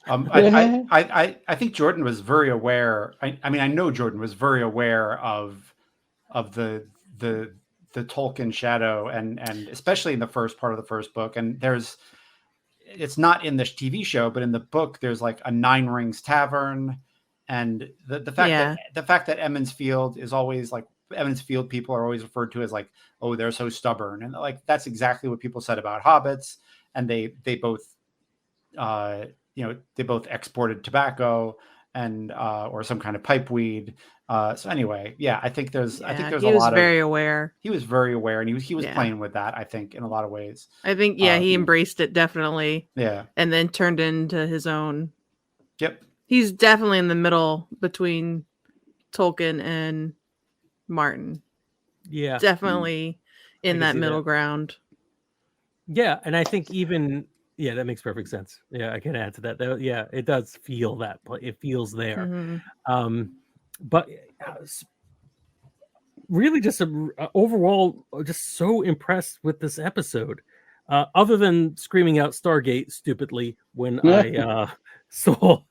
Speaker 4: I think Jordan was very aware. I mean, I know Jordan was very aware of the Tolkien shadow, and especially in the first part of the first book. And it's not in the TV show, but in the book, there's like a Nine Rings Tavern, and the fact that Emmons Field is always like Emmons Field people are always referred to as like, oh, they're so stubborn, and like that's exactly what people said about hobbits, and they both. They both exported tobacco and or some kind of pipe weed. So anyway, I think there's a lot of.
Speaker 3: He was very aware.
Speaker 4: He was very aware, and he was playing with that. I think in a lot of ways.
Speaker 3: I think he embraced it definitely.
Speaker 4: Yeah,
Speaker 3: and then turned into his own.
Speaker 4: Yep.
Speaker 3: He's definitely in the middle between Tolkien and Martin.
Speaker 1: Yeah,
Speaker 3: definitely in that middle ground.
Speaker 1: Yeah, and I think even. Yeah, that makes perfect sense. Yeah, I can add to that. Yeah, it does feel that. It feels there. But really, just overall, just so impressed with this episode. Other than screaming out Stargate stupidly when I saw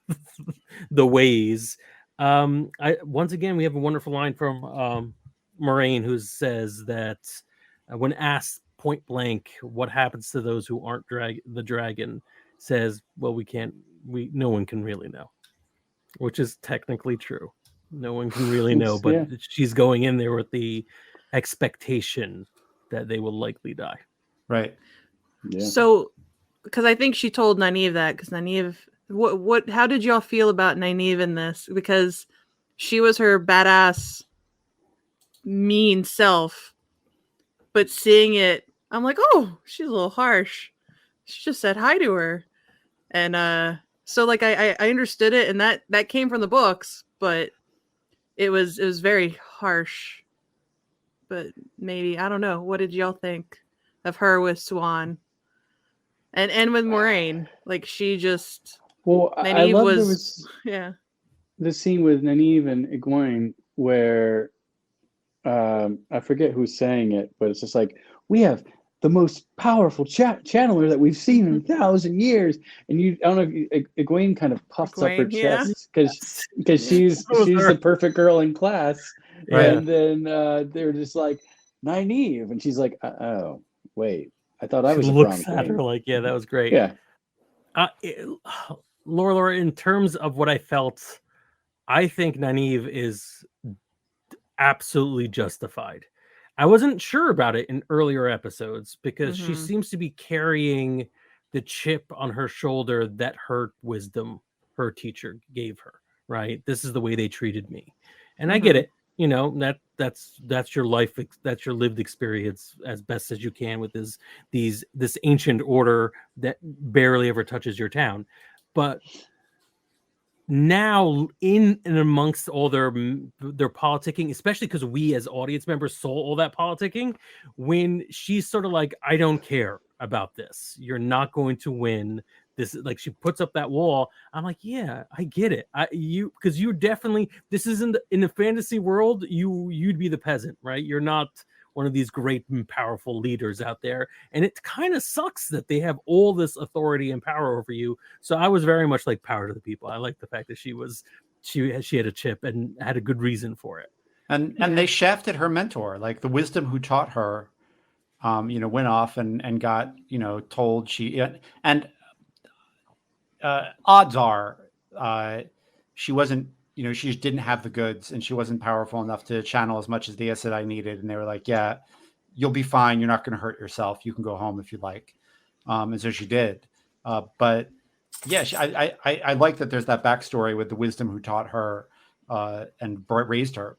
Speaker 1: the ways. Once again, we have a wonderful line from Moraine, who says that when asked point blank what happens to those who aren't the dragon, says, well, no one can really know, which is technically true. No one can really know, but she's going in there with the expectation that they will likely die.
Speaker 4: Right.
Speaker 2: Yeah.
Speaker 3: So, because I think she told Nynaeve that, because Nynaeve, how did y'all feel about Nynaeve in this? Because she was her badass, mean self, but seeing it, I'm like, oh, she's a little harsh. She just said hi to her. And so like I understood it, and that came from the books, but it was very harsh. But maybe, I don't know. What did y'all think of her with Swan? And with Moraine? Like, she just
Speaker 2: Nynaeve I love the scene with Nynaeve and Egwene where I forget who's saying it, but it's just like, we have the most powerful channeler that we've seen in 1,000 years, and I don't know if Egwene kind of puffs up her chest because she's the perfect girl in class, and then they're just like Nynaeve, and she's like, oh wait, I thought I
Speaker 1: She
Speaker 2: was a
Speaker 1: looks
Speaker 2: prom
Speaker 1: at her
Speaker 2: queen.
Speaker 1: like, yeah, that was great.
Speaker 2: Yeah.
Speaker 1: Laura, in terms of what I felt, I think Nynaeve is absolutely justified. I wasn't sure about it in earlier episodes because she
Speaker 3: Mhm.
Speaker 1: seems to be carrying the chip on her shoulder that her wisdom, her teacher gave her, right? This is the way they treated me. And I get
Speaker 3: Mhm.
Speaker 1: it. You know, that's your life, that's your lived experience as best as you can with this ancient order that barely ever touches your town. But now in and amongst all their politicking, especially because we as audience members saw all that politicking, when she's sort of like, I don't care about this, you're not going to win this, like she puts up that wall, I'm like, yeah, I get it. Because you definitely, this isn't in the fantasy world, you'd be the peasant, right? You're not one of these great and powerful leaders out there, and it kind of sucks that they have all this authority and power over you. So I was very much like power to the people. I like the fact that she had a chip and had a good reason for it.
Speaker 4: And
Speaker 3: Yeah.
Speaker 4: they shafted her mentor, like the wisdom who taught her, went off and got, told she, and odds are she wasn't, she just didn't have the goods and she wasn't powerful enough to channel as much as the Aes Sedai needed. And they were like, yeah, you'll be fine. You're not going to hurt yourself. You can go home if you like. And so she did. But yeah, I like that there's that backstory with the wisdom who taught her and raised her,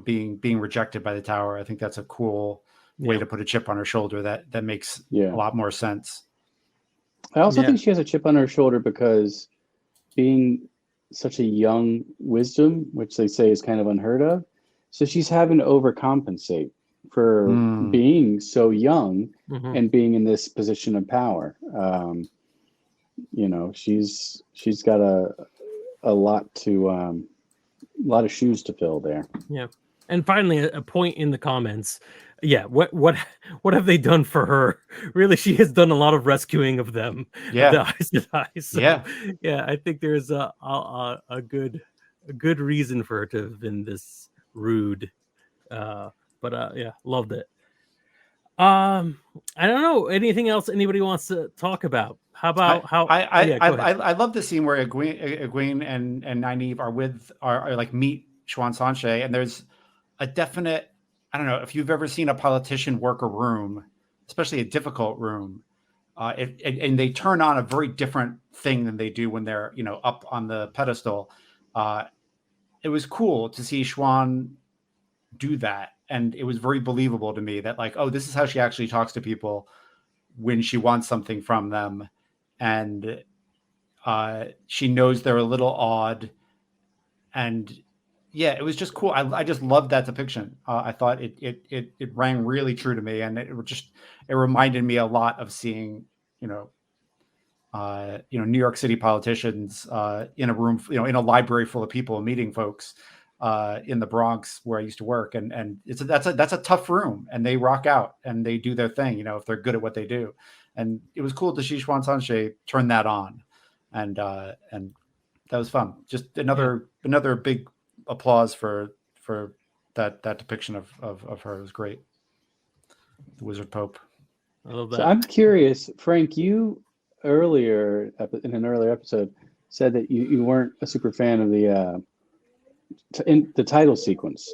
Speaker 4: being rejected by the tower. I think that's a cool way to put a chip on her shoulder that makes a lot more sense.
Speaker 2: I also think she has a chip on her shoulder because being such a young wisdom, which they say is kind of unheard of, so she's having to overcompensate for being so young and being in this position of power. She's got a lot of shoes to fill there.
Speaker 1: Yeah. And finally, a point in the comments. Yeah, what have they done for her? Really, she has done a lot of rescuing of them.
Speaker 4: Yeah.
Speaker 1: Of the Aes Sedai. So, yeah, I think there's a good reason for her to have been this rude. But yeah, loved it. I don't know, anything else anybody wants to talk about? How about
Speaker 4: I love the scene where Egwene and Nynaeve are like meet Siuan Sanche, and there's a definite, I don't know if you've ever seen a politician work a room, especially a difficult room, and they turn on a very different thing than they do when they're up on the pedestal. It was cool to see Siuan do that, and it was very believable to me that, like, oh, this is how she actually talks to people when she wants something from them, and she knows they're a little odd, and yeah, it was just cool. I just loved that depiction. I thought it rang really true to me, and it reminded me a lot of seeing New York City politicians in a room, in a library full of people meeting folks in the Bronx where I used to work, and that's a tough room, and they rock out and they do their thing, if they're good at what they do, and it was cool to see Siuan Sanche turn that on, and that was fun. Just another big applause for that depiction of her. It was great. The Wizard Pope.
Speaker 1: I love that.
Speaker 2: So I'm curious, Frank, you earlier in an earlier episode said that you weren't a super fan of the title sequence.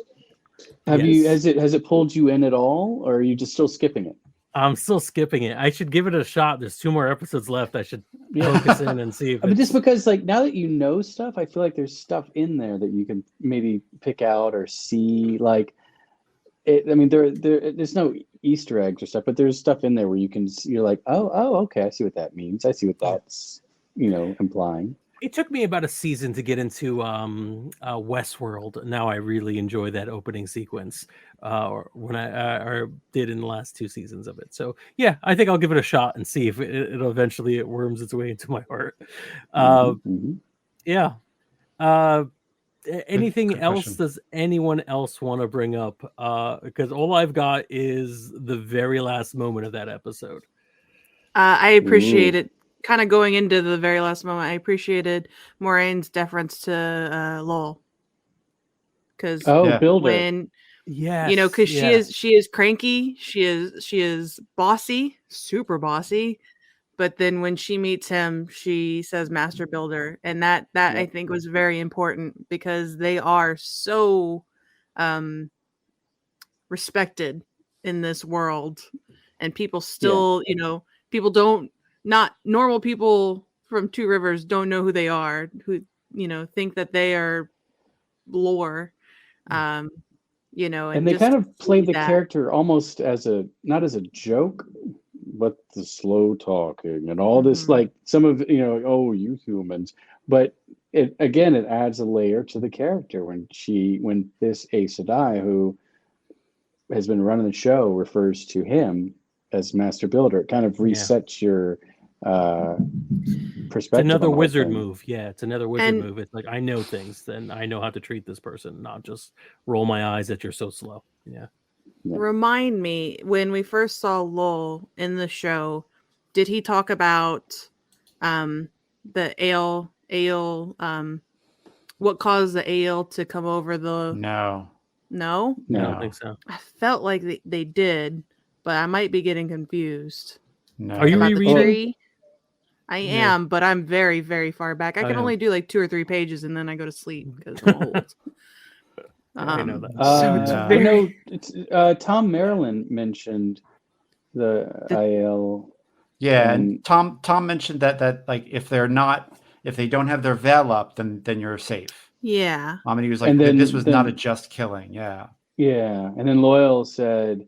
Speaker 2: Has it pulled you in at all, or are you just still skipping it?
Speaker 1: I'm still skipping it. I should give it a shot. There's 2 more episodes left. I should focus in and see if
Speaker 2: but just because, like, now that you know stuff, I feel like there's stuff in there that you can maybe pick out or see. Like, there's no Easter eggs or stuff, but there's stuff in there where you're like, oh, okay, I see what that means. I see what that's implying.
Speaker 1: It took me about a season to get into Westworld. Now I really enjoy that opening sequence, or when I did in the last 2 seasons of it. So yeah, I think I'll give it a shot and see if it eventually worms its way into my heart. Yeah. Anything
Speaker 4: Good
Speaker 1: else?
Speaker 4: question.
Speaker 1: Does anyone else want to bring up? Because all I've got is the very last moment of that episode.
Speaker 3: I appreciate it. Kind of going into the very last moment, I appreciated Moraine's deference to Lowell, because
Speaker 1: Yes.
Speaker 3: You know, because
Speaker 1: yeah.
Speaker 3: she is cranky, she is bossy, super bossy. But then when she meets him, she says master builder, and that I
Speaker 2: Yep.
Speaker 3: think was very important because they are so respected in this world, and people still, you know, people don't, not normal people from Two Rivers don't know who they are, who, you know, think that they are lore, you know,
Speaker 2: And they
Speaker 3: just
Speaker 2: kind
Speaker 3: to
Speaker 2: of play
Speaker 3: see
Speaker 2: the
Speaker 3: that.
Speaker 2: character almost as not as a joke, but the slow talking and all this,
Speaker 3: Mhm.
Speaker 2: like some of, you know, oh, you humans. But it adds a layer to the character when this Aes Sedai, who has been running the show, refers to him as Master Builder. It kind of resets your
Speaker 1: It's
Speaker 2: perspective on
Speaker 1: another
Speaker 2: the whole
Speaker 1: wizard
Speaker 2: thing.
Speaker 1: move. Yeah, it's another wizard
Speaker 3: And
Speaker 1: move. It's like I know things, then I know how to treat this person, not just roll my eyes that you're so slow. Yeah.
Speaker 2: Yeah.
Speaker 3: remind me, when we first saw Lowell in the show, did he talk about the ale what caused the ale to come over the
Speaker 4: No.
Speaker 3: no?
Speaker 1: I
Speaker 2: No.
Speaker 1: don't think so.
Speaker 3: I felt like they did, but I might be getting confused
Speaker 4: No.
Speaker 1: Are you
Speaker 3: about the
Speaker 1: rereading?
Speaker 3: tree. I
Speaker 1: Yeah.
Speaker 3: am, but I'm very, very far back. I
Speaker 1: I
Speaker 3: can
Speaker 1: am.
Speaker 3: only do like 2 or 3 pages and then I go to sleep because I'm old.
Speaker 1: Yeah, I know that.
Speaker 3: So it's
Speaker 4: No.
Speaker 2: I
Speaker 3: very
Speaker 2: know it's Tom Maryland mentioned the
Speaker 3: The-
Speaker 2: IL.
Speaker 4: Yeah,
Speaker 2: And-
Speaker 4: and Tom mentioned that like if they don't have their veil up, then you're safe.
Speaker 3: yeah.
Speaker 4: And he was like,
Speaker 2: And then-
Speaker 4: this was not a
Speaker 2: then-
Speaker 4: just killing. Yeah.
Speaker 2: Yeah, and then Loyal said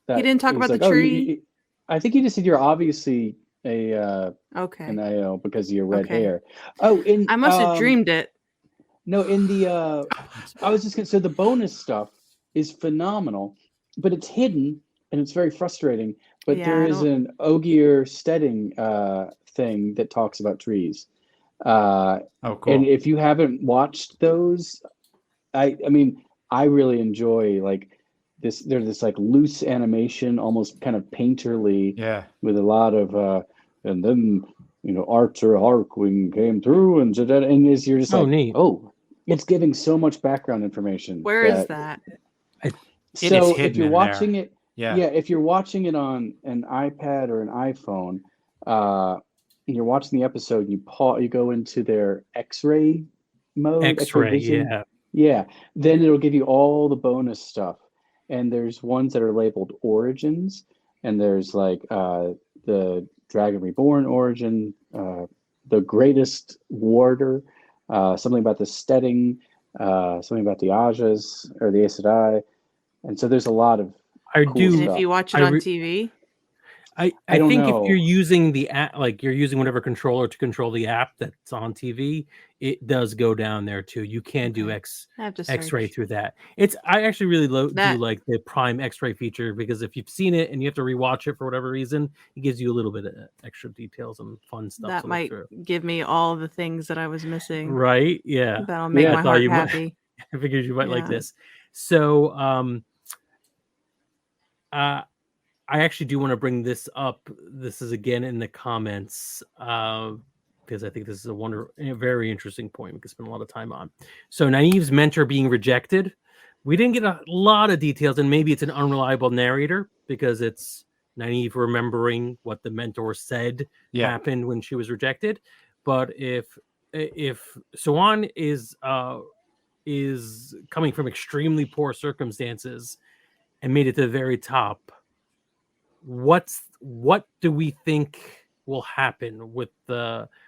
Speaker 2: that
Speaker 3: He didn't talk
Speaker 2: he's
Speaker 3: about the
Speaker 2: like, "Oh,
Speaker 3: tree?
Speaker 2: I think he just said you're obviously an
Speaker 3: Okay.
Speaker 2: IO because of your red
Speaker 3: Okay.
Speaker 2: hair." Oh, in
Speaker 3: I must have dreamed it.
Speaker 2: No, in the I was just gonna say the bonus stuff is phenomenal, but it's hidden and it's very frustrating. But
Speaker 3: Yeah,
Speaker 2: there
Speaker 3: I
Speaker 2: is
Speaker 3: don't-
Speaker 2: an Ogier Steading thing that talks about trees.
Speaker 4: Oh, cool.
Speaker 2: And if you haven't watched those, I mean, I really enjoy like this. There's this like loose animation, almost kind of painterly,
Speaker 4: Yeah.
Speaker 2: with a lot of and then Archer Harkwing came through, and as you're just
Speaker 1: Oh,
Speaker 2: like,
Speaker 1: neat.
Speaker 2: oh, it's giving so much background information.
Speaker 3: Where is that?
Speaker 4: It is
Speaker 2: So if
Speaker 4: hidden
Speaker 2: you're
Speaker 4: in
Speaker 2: watching
Speaker 4: there.
Speaker 2: it,
Speaker 4: Yeah.
Speaker 2: if you're watching it on an iPad or an iPhone, and you're watching the episode, you go into their X-ray mode, X-ray
Speaker 1: X-ray.
Speaker 2: vision.
Speaker 1: Yeah.
Speaker 2: Yeah, then it'll give you all the bonus stuff. And there's ones that are labeled Origins, and there's like the Dragon Reborn origin, the Greatest Warder, something about the Steading, something about the Ajas or the Aes Sedai. And so there's a lot of
Speaker 1: I
Speaker 2: cool
Speaker 1: do.
Speaker 3: And
Speaker 2: stuff.
Speaker 3: if you watch it
Speaker 1: I
Speaker 3: on
Speaker 1: re-
Speaker 3: TV?
Speaker 1: I
Speaker 2: don't
Speaker 1: think if you're
Speaker 2: know.
Speaker 1: using the app, like you're using whatever controller to control the app that's on TV, it does go down there too. You can do
Speaker 3: Okay. I have to
Speaker 1: X-ray
Speaker 3: search.
Speaker 1: through that. I actually really do
Speaker 3: That-
Speaker 1: like the Prime X-ray feature because if you've seen it and you have to rewatch it for whatever reason, it gives you a little bit of extra details and fun stuff.
Speaker 3: That
Speaker 1: to look
Speaker 3: might
Speaker 1: through.
Speaker 3: give me all the things that I was missing.
Speaker 1: Right? Yeah.
Speaker 3: That'll make
Speaker 2: Yeah,
Speaker 3: my
Speaker 1: I thought
Speaker 3: heart
Speaker 1: you might-
Speaker 3: happy.
Speaker 1: I figured you might like
Speaker 3: Yeah.
Speaker 1: this. So, I actually do want to bring this up. This is again in the comments because I think this is a very interesting point we could spend a lot of time on. So Nynaeve's mentor being rejected. We didn't get a lot of details, and maybe it's an unreliable narrator because it's Nynaeve remembering what the mentor said happened when she was rejected. But if Siwan is coming from extremely poor circumstances and made it to the very top, what do we think will happen with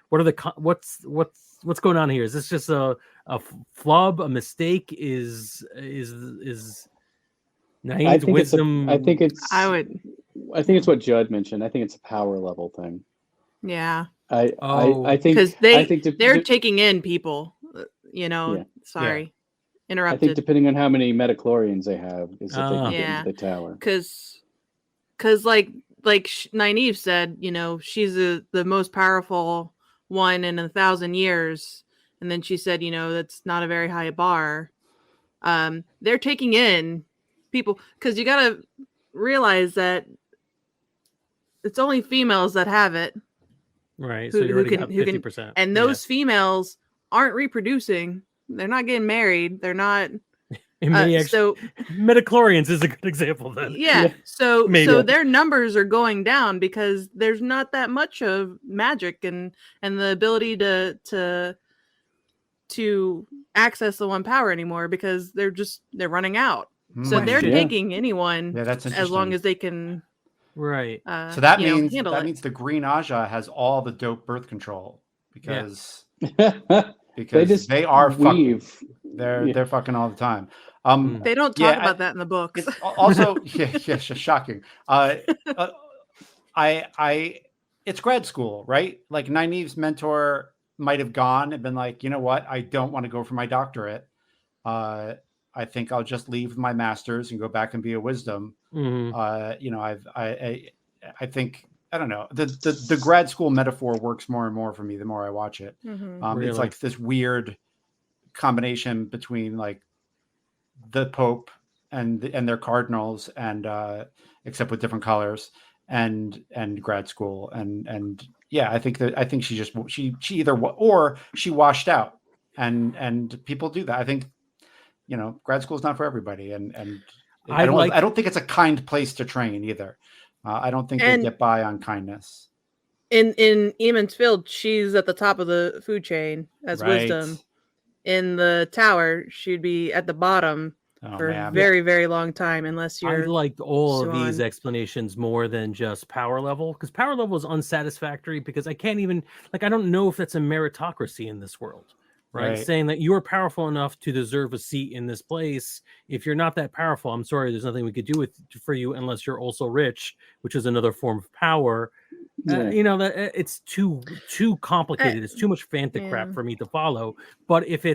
Speaker 1: what's going on here? Is this just a flub, a mistake? Is Nynaeve's wisdom?
Speaker 2: I think it's what Judd mentioned. I think it's a power level thing.
Speaker 3: Yeah.
Speaker 2: I think
Speaker 3: Because they're
Speaker 2: I
Speaker 3: taking in people,
Speaker 2: Yeah.
Speaker 3: sorry.
Speaker 2: think
Speaker 3: Interrupted.
Speaker 2: depending on how many metachlorians they have is if they can get
Speaker 3: Yeah.
Speaker 2: into the tower.
Speaker 3: Because like Nynaeve said, she's the most powerful one in 1,000 years, and then she said, that's not a very high bar. They're taking in people because you got to realize that it's only females that have it,
Speaker 1: Right.
Speaker 3: who-
Speaker 1: So you
Speaker 3: who
Speaker 1: already
Speaker 3: can-
Speaker 1: got
Speaker 3: who can-
Speaker 1: 50%.
Speaker 3: and those females aren't reproducing. They're not getting married. They're not
Speaker 1: It may
Speaker 3: So
Speaker 1: Metachlorians is a good example then.
Speaker 3: yeah, so
Speaker 1: Maybe.
Speaker 3: their numbers are going down because there's not that much of magic and the ability to access the one power anymore because they're running out. So they're
Speaker 1: Question.
Speaker 3: taking anyone
Speaker 4: Yeah, that's
Speaker 3: as long
Speaker 4: interesting.
Speaker 3: as they can
Speaker 1: Right.
Speaker 4: So that
Speaker 3: handle
Speaker 4: means the Green Aja has all the dope birth control because they are
Speaker 2: weave.
Speaker 4: they're fucking all the time.
Speaker 3: They don't talk about that in the books.
Speaker 4: It's also shocking. It's grad school, right? Like Nynaeve's mentor might have gone and been like, you know what, I don't want to go for my doctorate. I think I'll just leave my master's and go back and be a wisdom. I think, I don't know, the grad school metaphor works more and more for me the more I watch it.
Speaker 1: Really?
Speaker 4: It's like this weird combination between like the Pope and their cardinals and except with different colors and grad school and yeah, I think she either or she washed out and people do that. I think grad school is not for everybody and I don't think it's a kind place to train either. I don't think they get by on kindness.
Speaker 3: In Eamon's Field, she's at the top of the food chain as wisdom. In the tower, she'd be at the bottom for a very, very long time, unless you're.
Speaker 1: I liked all of these explanations more than just power level, because power level is unsatisfactory because I can't even, I don't know if that's a meritocracy in this world, right? Saying that you're powerful enough to deserve a seat in this place. If you're not that powerful, I'm sorry, there's nothing we could do for you unless you're also rich, which is another form of power. That it's too complicated. It's too much fanta crap for me to follow. But if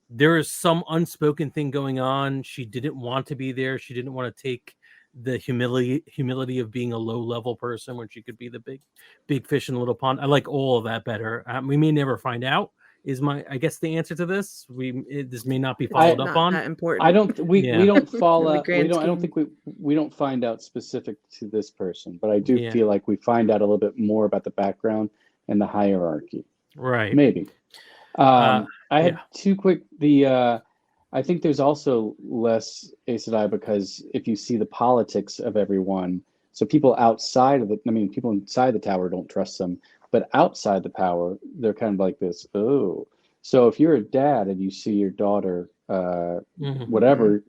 Speaker 1: there is some unspoken thing going on, she didn't want to be there. She didn't want to take the humility of being a low level person when she could be the big fish in the little pond. I like all of that better. We may never find out. Is I guess the answer to this? This may not be followed up on.
Speaker 3: That important.
Speaker 2: I don't. We don't follow. I don't think we don't find out specific to this person, but I do feel like we find out a little bit more about the background and the hierarchy.
Speaker 1: Right.
Speaker 2: Maybe. I had two quick. I think there's also less Aes Sedai because if you see the politics of everyone, so people outside of people inside the tower don't trust them. But outside the power, they're kind of like this. Oh, so if you're a dad and you see your daughter, whatever,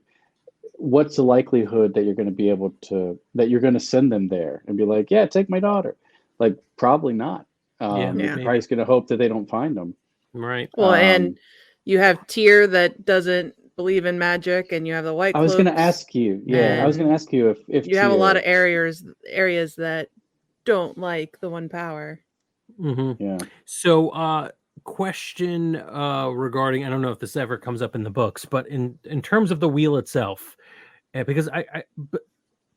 Speaker 2: what's the likelihood that you're going to be able to, that you're going to send them there and be like, yeah, take my daughter? Like, probably not. You're probably just going to hope that they don't find them.
Speaker 1: Right.
Speaker 3: Well, and you have Tyr that doesn't believe in magic, and you have the White Cloaks.
Speaker 2: I was going to ask you. Yeah, I was going to ask you if
Speaker 3: you have a lot of areas that don't like the one power.
Speaker 2: Yeah.
Speaker 1: So, question regarding, I don't know if this ever comes up in the books, but in terms of the wheel itself, because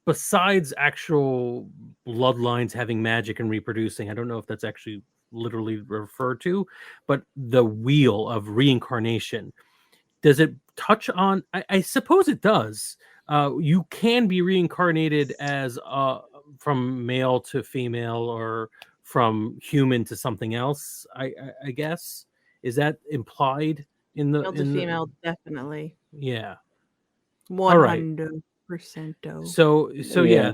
Speaker 1: besides actual bloodlines having magic and reproducing, I don't know if that's actually literally referred to, but the wheel of reincarnation, does it touch on? I suppose it does. You can be reincarnated as from male to female or from human to something else, I guess. Is that implied in the male to
Speaker 3: female? Definitely.
Speaker 1: Yeah.
Speaker 3: 100%.
Speaker 1: So yeah,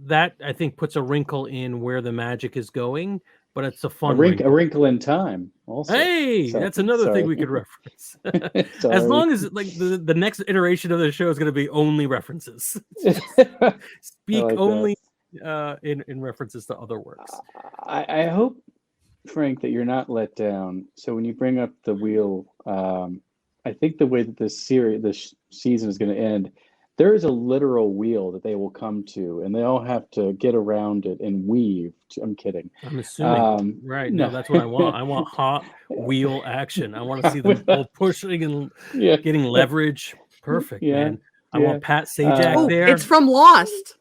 Speaker 1: that I think puts a wrinkle in where the magic is going, but it's a fun
Speaker 2: a wrinkle in time. Also,
Speaker 1: that's another thing we could reference. As long as the next iteration of the show is going to be only references. Speak only. In references to other works.
Speaker 2: I hope, Frank, that you're not let down. So when you bring up the wheel, I think the way that this season is going to end, there is a literal wheel that they will come to, and they all have to get around it and weave. I'm kidding.
Speaker 1: I'm assuming, right? No, that's what I want. I want hot wheel action. I want to see them all pushing and getting leverage. Perfect, man. I want Pat Sajak there.
Speaker 3: It's from Lost.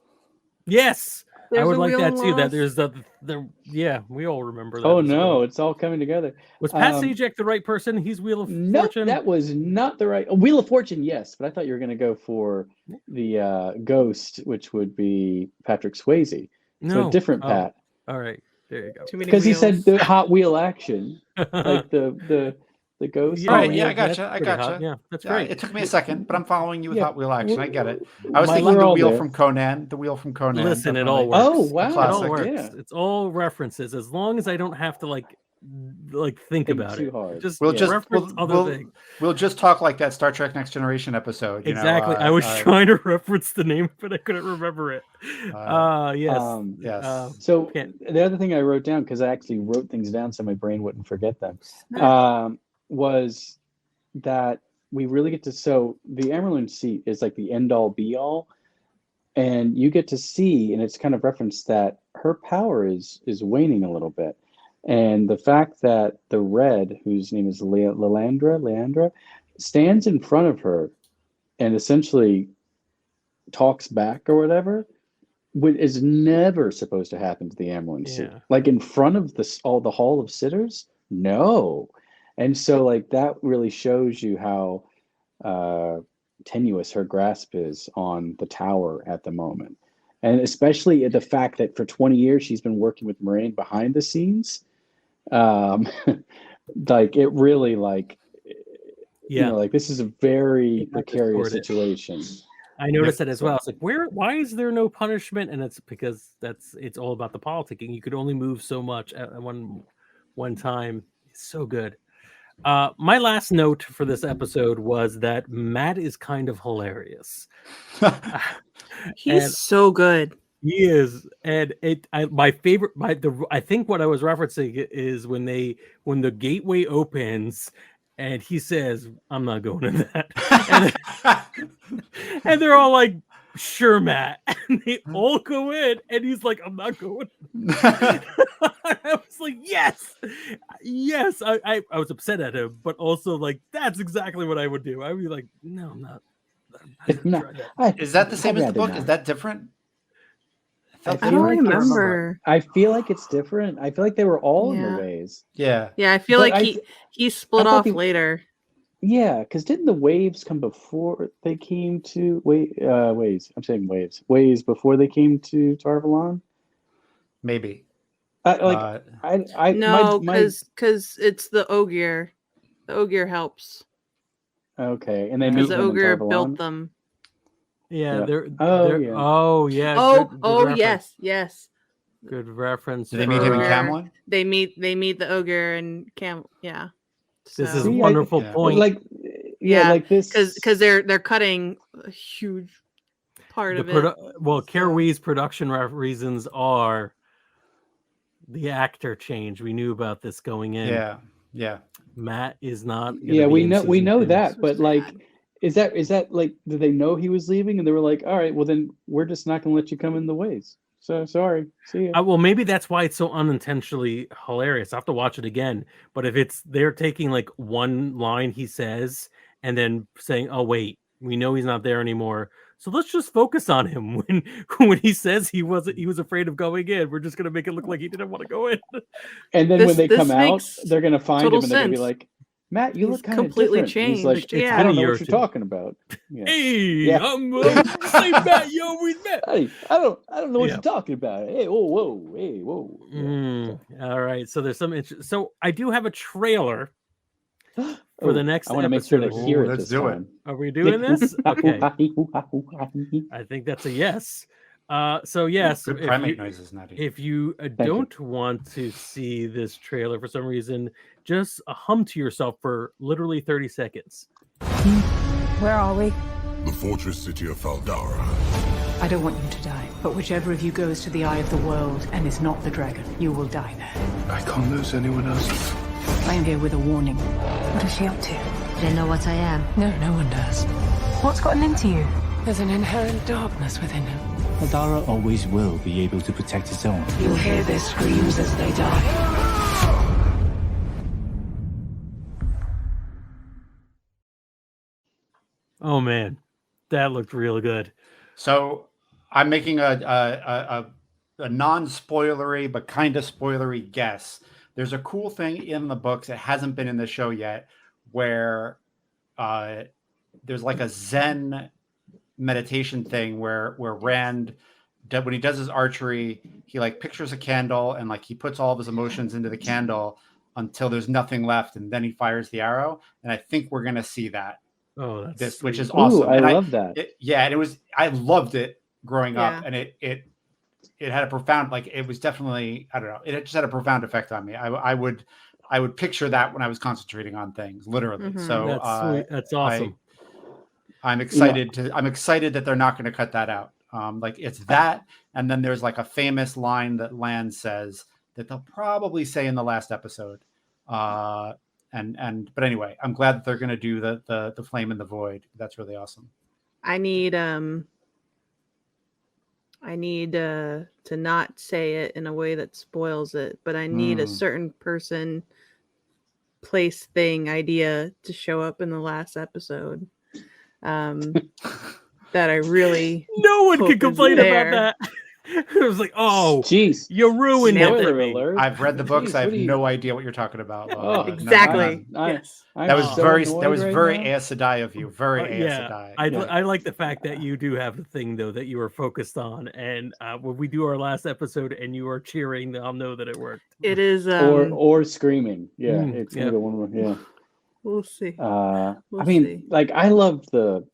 Speaker 1: Yes.
Speaker 3: There's
Speaker 1: I would like that too.
Speaker 3: Lost.
Speaker 1: That there's the we all remember that.
Speaker 2: Oh no, it's all coming together.
Speaker 1: Was Pat Sajak the right person? He's Wheel of Fortune.
Speaker 2: That was not the right Wheel of Fortune. Yes, but I thought you were going to go for the Ghost, which would be Patrick Swayze.
Speaker 1: No,
Speaker 2: so a different Pat.
Speaker 1: All right, there you go.
Speaker 2: Because he said the hot wheel action, like the the ghost.
Speaker 1: Yeah,
Speaker 4: Right,
Speaker 2: thing?
Speaker 4: yeah, I
Speaker 1: that's
Speaker 4: gotcha. I
Speaker 1: pretty hot.
Speaker 4: gotcha.
Speaker 1: Yeah, that's
Speaker 4: Yeah,
Speaker 1: great.
Speaker 4: it took me a second, but I'm following you with
Speaker 2: Yeah,
Speaker 4: Hot Wheel action. I get it. I was
Speaker 2: My-
Speaker 4: thinking
Speaker 2: we're
Speaker 4: the
Speaker 2: all
Speaker 4: wheel
Speaker 2: there.
Speaker 4: from Conan. The wheel from Conan.
Speaker 1: Listen, it
Speaker 4: definitely.
Speaker 1: all works.
Speaker 2: Oh wow,
Speaker 1: It all
Speaker 4: classic.
Speaker 1: works.
Speaker 2: Yeah.
Speaker 1: It's all references. As long as I don't have to like think about
Speaker 2: too
Speaker 1: it.
Speaker 2: hard.
Speaker 1: Just
Speaker 4: We'll just
Speaker 1: reference other things.
Speaker 4: we'll just talk like that Star Trek Next Generation episode. You
Speaker 1: Exactly.
Speaker 4: know,
Speaker 1: I was trying to reference the name, but I couldn't remember it. Yes.
Speaker 4: yes.
Speaker 2: So
Speaker 1: can't-
Speaker 2: the other thing I wrote down, because I actually wrote things down so my brain wouldn't forget them, was that we really get to, so the Amerlin seat is like the end all be all, and you get to see, and it's kind of referenced that her power is waning a little bit. And the fact that the Red, whose name is Leandra, stands in front of her and essentially talks back or whatever, is never supposed to happen to the Amerlin seat.
Speaker 1: Yeah.
Speaker 2: Like in front of the Hall of Sitters, no. And so like that really shows you how tenuous her grasp is on the tower at the moment. And especially the fact that for 20 years she's been working with Moraine behind the scenes. Like it really like, you know, like this is a very precarious situation.
Speaker 1: I noticed that as well. It's like, why is there no punishment? And it's because it's all about the politicking. You could only move so much at one time. It's so good. My last note for this episode was that Matt is kind of hilarious.
Speaker 3: He's so good.
Speaker 1: He is, and my favorite. I think what I was referencing is when the gateway opens, and he says, "I'm not going to that," and they're all like, "Sure, Matt," and they all go in, and he's like, "I'm not going." I was like, "Yes." I was upset at him, but also like that's exactly what I would do. I would be like, "No, I'm not."
Speaker 4: Is that the same as the book? Is that different?
Speaker 3: I don't remember.
Speaker 2: I feel like it's different. I feel like they were all in the ways.
Speaker 4: Yeah.
Speaker 3: Yeah, I feel like he split off later.
Speaker 2: Yeah, because didn't the waves come before they came to waves? I'm saying waves. Waves before they came to Tarvalon?
Speaker 4: Maybe.
Speaker 3: No, because it's the Ogier. The Ogier helps.
Speaker 2: Okay, and they
Speaker 3: because the Ogier built them.
Speaker 1: Yeah,
Speaker 2: yeah.
Speaker 3: Yes.
Speaker 1: Good reference.
Speaker 4: Did they meet him in Camelot?
Speaker 3: They meet the Ogier and yeah.
Speaker 1: This is a wonderful point.
Speaker 2: Like like this
Speaker 3: because they're cutting a huge part of it.
Speaker 1: Well, Caerwee's production reasons are the actor change. We knew about this going in.
Speaker 4: Yeah.
Speaker 1: Matt is not.
Speaker 2: We know that, but like. Is that like, did they know he was leaving and they were like, all right, well then we're just not going to let you come in the ways. So sorry. See ya.
Speaker 1: Well, maybe that's why it's so unintentionally hilarious. I have to watch it again. But if they're taking like one line he says and then saying, oh wait, we know he's not there anymore. So let's just focus on him when he says he was afraid of going in. We're just going to make it look like he didn't want to go in.
Speaker 2: And then when they come out, they're going to find him and they're going to be like, Matt, you look kind of
Speaker 3: completely
Speaker 2: different.
Speaker 3: changed.
Speaker 2: He's like, I don't know what you're talking about. Yeah.
Speaker 1: Hey, I'm say Matt, you always met.
Speaker 2: Hey, I don't know what you're talking about. Hey, whoa.
Speaker 1: All right, so there's some so I do have a trailer for the next.
Speaker 2: I want to make sure to hear it.
Speaker 4: Let's do it.
Speaker 1: Are we doing this? Okay. I think that's a yes. So yes,
Speaker 4: good primate noises, Natty.
Speaker 1: If you don't want to see this trailer for some reason, just hum to yourself for literally 30 seconds.
Speaker 5: Where are we?
Speaker 6: The fortress city of Faldara.
Speaker 5: I don't want you to die, but whichever of you goes to the Eye of the World and is not the dragon, you will die there.
Speaker 6: I can't lose anyone else.
Speaker 5: I am here with a warning. What is she up to?
Speaker 7: They know what I am.
Speaker 5: No, no one does. What's gotten into you? There's an inherent darkness within him.
Speaker 8: Faldara always will be able to protect its own.
Speaker 5: You'll hear their screams as they die.
Speaker 1: Oh man, that looked real good.
Speaker 4: So I'm making a non-spoilery but kind of spoilery guess. There's a cool thing in the books that hasn't been in the show yet, where there's like a Zen meditation thing where Rand, when he does his archery, he like pictures a candle and like he puts all of his emotions into the candle, until there's nothing left, and then he fires the arrow. And I think we're gonna see that.
Speaker 1: Oh, that's
Speaker 4: Which is
Speaker 1: sweet.
Speaker 4: awesome.
Speaker 2: Ooh, I
Speaker 4: And
Speaker 2: love that.
Speaker 4: I loved it growing up,
Speaker 3: Yeah.
Speaker 4: and it had a profound, like, it was definitely, I don't know, it just had a profound effect on me. I would picture that when I was concentrating on things, literally.
Speaker 3: Mhm.
Speaker 4: So
Speaker 1: That's sweet. That's awesome.
Speaker 4: I'm excited that they're not going to cut that out. Like, it's that, and then there's like a famous line that Lan says that they'll probably say in the last episode. But anyway, I'm glad that they're going to do the flame in the void. That's really awesome.
Speaker 3: I need to not say it in a way that spoils it, but I need a certain person, place, thing, idea to show up in the last episode. That I really
Speaker 1: No one
Speaker 3: hope
Speaker 1: can
Speaker 3: is
Speaker 1: complain
Speaker 3: there.
Speaker 1: about that. It was like, oh,
Speaker 2: Jeez.
Speaker 1: you ruined it for
Speaker 2: Spoiler
Speaker 1: me.
Speaker 2: alert.
Speaker 4: I've read the books.
Speaker 2: Jeez,
Speaker 4: I have
Speaker 2: what do you-
Speaker 4: no idea what you're talking about.
Speaker 2: Oh,
Speaker 3: Exactly.
Speaker 1: Yes.
Speaker 2: I'm
Speaker 4: That was
Speaker 2: so
Speaker 4: very
Speaker 2: annoyed right
Speaker 4: very
Speaker 2: now.
Speaker 4: Aes Sedai of you. Very Aes
Speaker 1: Yeah,
Speaker 4: Sedai.
Speaker 1: I like the fact that you do have the thing though that you were focused on, and when we do our last episode and you are cheering, I'll know that it worked.
Speaker 3: It is
Speaker 2: or screaming. Yeah, it's
Speaker 1: yeah.
Speaker 2: either one. Yeah.
Speaker 3: we'll see.
Speaker 2: I
Speaker 3: We'll
Speaker 2: mean,
Speaker 3: see.
Speaker 2: like, I love the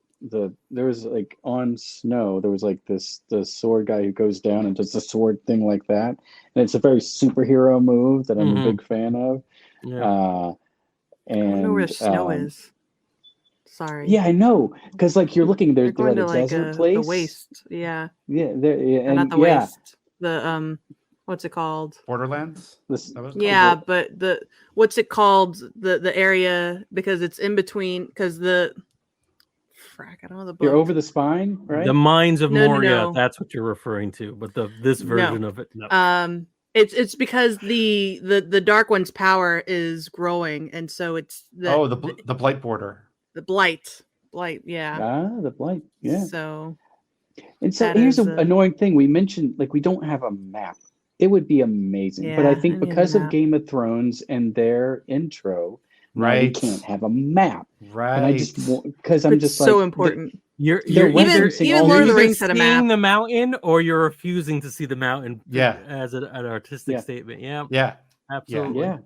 Speaker 2: there was, like, on Snow, there was like the sword guy who goes down and does the sword thing like that, and it's a very superhero move that I'm a big fan of.
Speaker 1: Yeah.
Speaker 2: And
Speaker 3: I don't know where Snow is. Sorry.
Speaker 2: Yeah, I know, because, like, you're looking there,
Speaker 3: They're
Speaker 2: they're
Speaker 3: going
Speaker 2: at
Speaker 3: to
Speaker 2: a
Speaker 3: like
Speaker 2: desert
Speaker 3: the
Speaker 2: place.
Speaker 3: waste. Yeah.
Speaker 2: Yeah, yeah,
Speaker 3: Or
Speaker 2: and
Speaker 3: not the waste. The what's it called?
Speaker 4: Borderlands.
Speaker 2: This,
Speaker 4: That was called?
Speaker 3: Yeah, but what's it called? The area, because it's in between, because I don't know the book.
Speaker 2: you're over the spine, right?
Speaker 1: The Mines of
Speaker 3: No, no,
Speaker 1: Moria,
Speaker 3: no.
Speaker 1: that's what you're referring to, but this version of it, no.
Speaker 3: It's because the Dark One's power is growing, and so it's
Speaker 4: the Blight border.
Speaker 3: the blight, yeah.
Speaker 2: The blight, yeah.
Speaker 3: So,
Speaker 2: And so
Speaker 3: that
Speaker 2: here's
Speaker 3: is
Speaker 2: an annoying thing. We mentioned, like, we don't have a map. It would be amazing. But I
Speaker 3: Yeah,
Speaker 2: think
Speaker 3: I need a
Speaker 2: because of
Speaker 3: map.
Speaker 2: Game of Thrones and their intro, now we
Speaker 4: Right.
Speaker 2: can't have a map.
Speaker 4: Right.
Speaker 2: And I just, because I'm
Speaker 3: it's
Speaker 2: just
Speaker 3: so
Speaker 2: like,
Speaker 3: important.
Speaker 1: You're
Speaker 2: They're
Speaker 1: either
Speaker 2: referencing
Speaker 3: even
Speaker 2: all
Speaker 3: Lord of the
Speaker 2: these-
Speaker 3: Rings had a
Speaker 1: seeing
Speaker 3: map.
Speaker 1: the mountain, or you're refusing to see the mountain.
Speaker 4: Yeah.
Speaker 1: As an artistic
Speaker 2: Yeah.
Speaker 1: statement. Yeah,
Speaker 4: Yeah.
Speaker 1: absolutely.
Speaker 2: Yeah.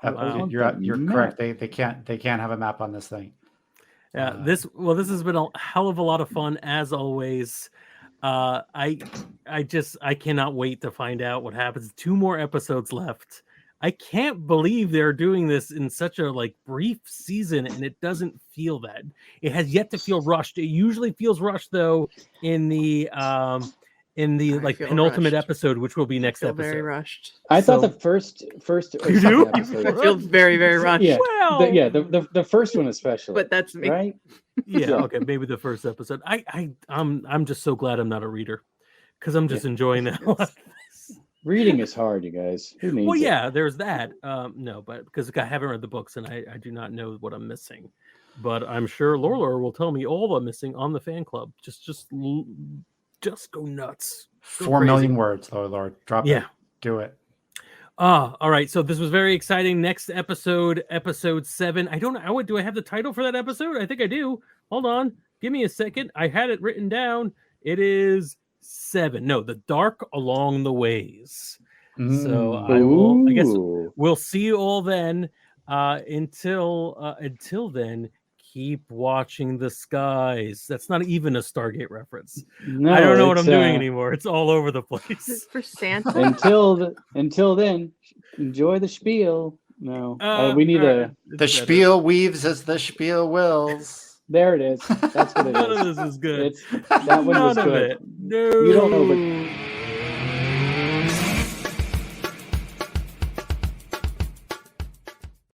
Speaker 2: I want
Speaker 4: You're
Speaker 2: that
Speaker 4: you're
Speaker 2: map.
Speaker 4: correct. They can't have a map on this thing.
Speaker 1: Yeah, this has been a hell of a lot of fun as always. I cannot wait to find out what happens. 2 more episodes left. I can't believe they're doing this in such a brief season, and it doesn't feel that. It has yet to feel rushed. It usually feels rushed though in the
Speaker 3: I feel
Speaker 2: Oh,
Speaker 1: penultimate
Speaker 3: rushed.
Speaker 1: episode, which will be next
Speaker 3: I feel
Speaker 1: episode.
Speaker 3: very rushed.
Speaker 2: I thought
Speaker 1: So-
Speaker 2: the first or
Speaker 1: You
Speaker 2: second
Speaker 1: do?
Speaker 2: episode.
Speaker 3: I feel very, very rushed.
Speaker 2: Yeah.
Speaker 1: Well,
Speaker 2: The first one especially.
Speaker 3: But that's me.
Speaker 2: right?
Speaker 1: yeah,
Speaker 2: Yeah.
Speaker 1: okay, maybe the first episode. I'm just so glad I'm not a reader, because I'm just enjoying that.
Speaker 2: Reading is hard, you guys. Who needs
Speaker 1: Well,
Speaker 2: it?
Speaker 1: yeah, there's that. No, but because I haven't read the books and I do not know what I'm missing. But I'm sure Lorlor will tell me all I'm missing on the fan club. Just go nuts. Go
Speaker 4: 4
Speaker 1: crazy.
Speaker 4: million words, Lord. Drop it.
Speaker 1: Yeah.
Speaker 4: Do it.
Speaker 1: All right. So this was very exciting. Next episode, episode 7. I don't know. Do I have the title for that episode? I think I do. Hold on. Give me a second. I had it written down. It is 7. No, The Dark Along the Ways. So I guess
Speaker 2: Ooh.
Speaker 1: we'll see you all then. Until then, keep watching the skies. That's not even a Stargate reference.
Speaker 2: No,
Speaker 1: I don't know what I'm
Speaker 2: it's,
Speaker 1: doing anymore. It's all over the
Speaker 3: Is
Speaker 1: place.
Speaker 3: it for Santa?
Speaker 2: Until then, enjoy the spiel. No, we need
Speaker 1: all right.
Speaker 4: The
Speaker 1: It's better.
Speaker 4: spiel weaves as the spiel wills.
Speaker 2: There it is. That's what it
Speaker 1: None
Speaker 2: is.
Speaker 1: of this is good.
Speaker 2: That one was
Speaker 1: None of
Speaker 2: good.
Speaker 1: it. No.
Speaker 2: You don't know, but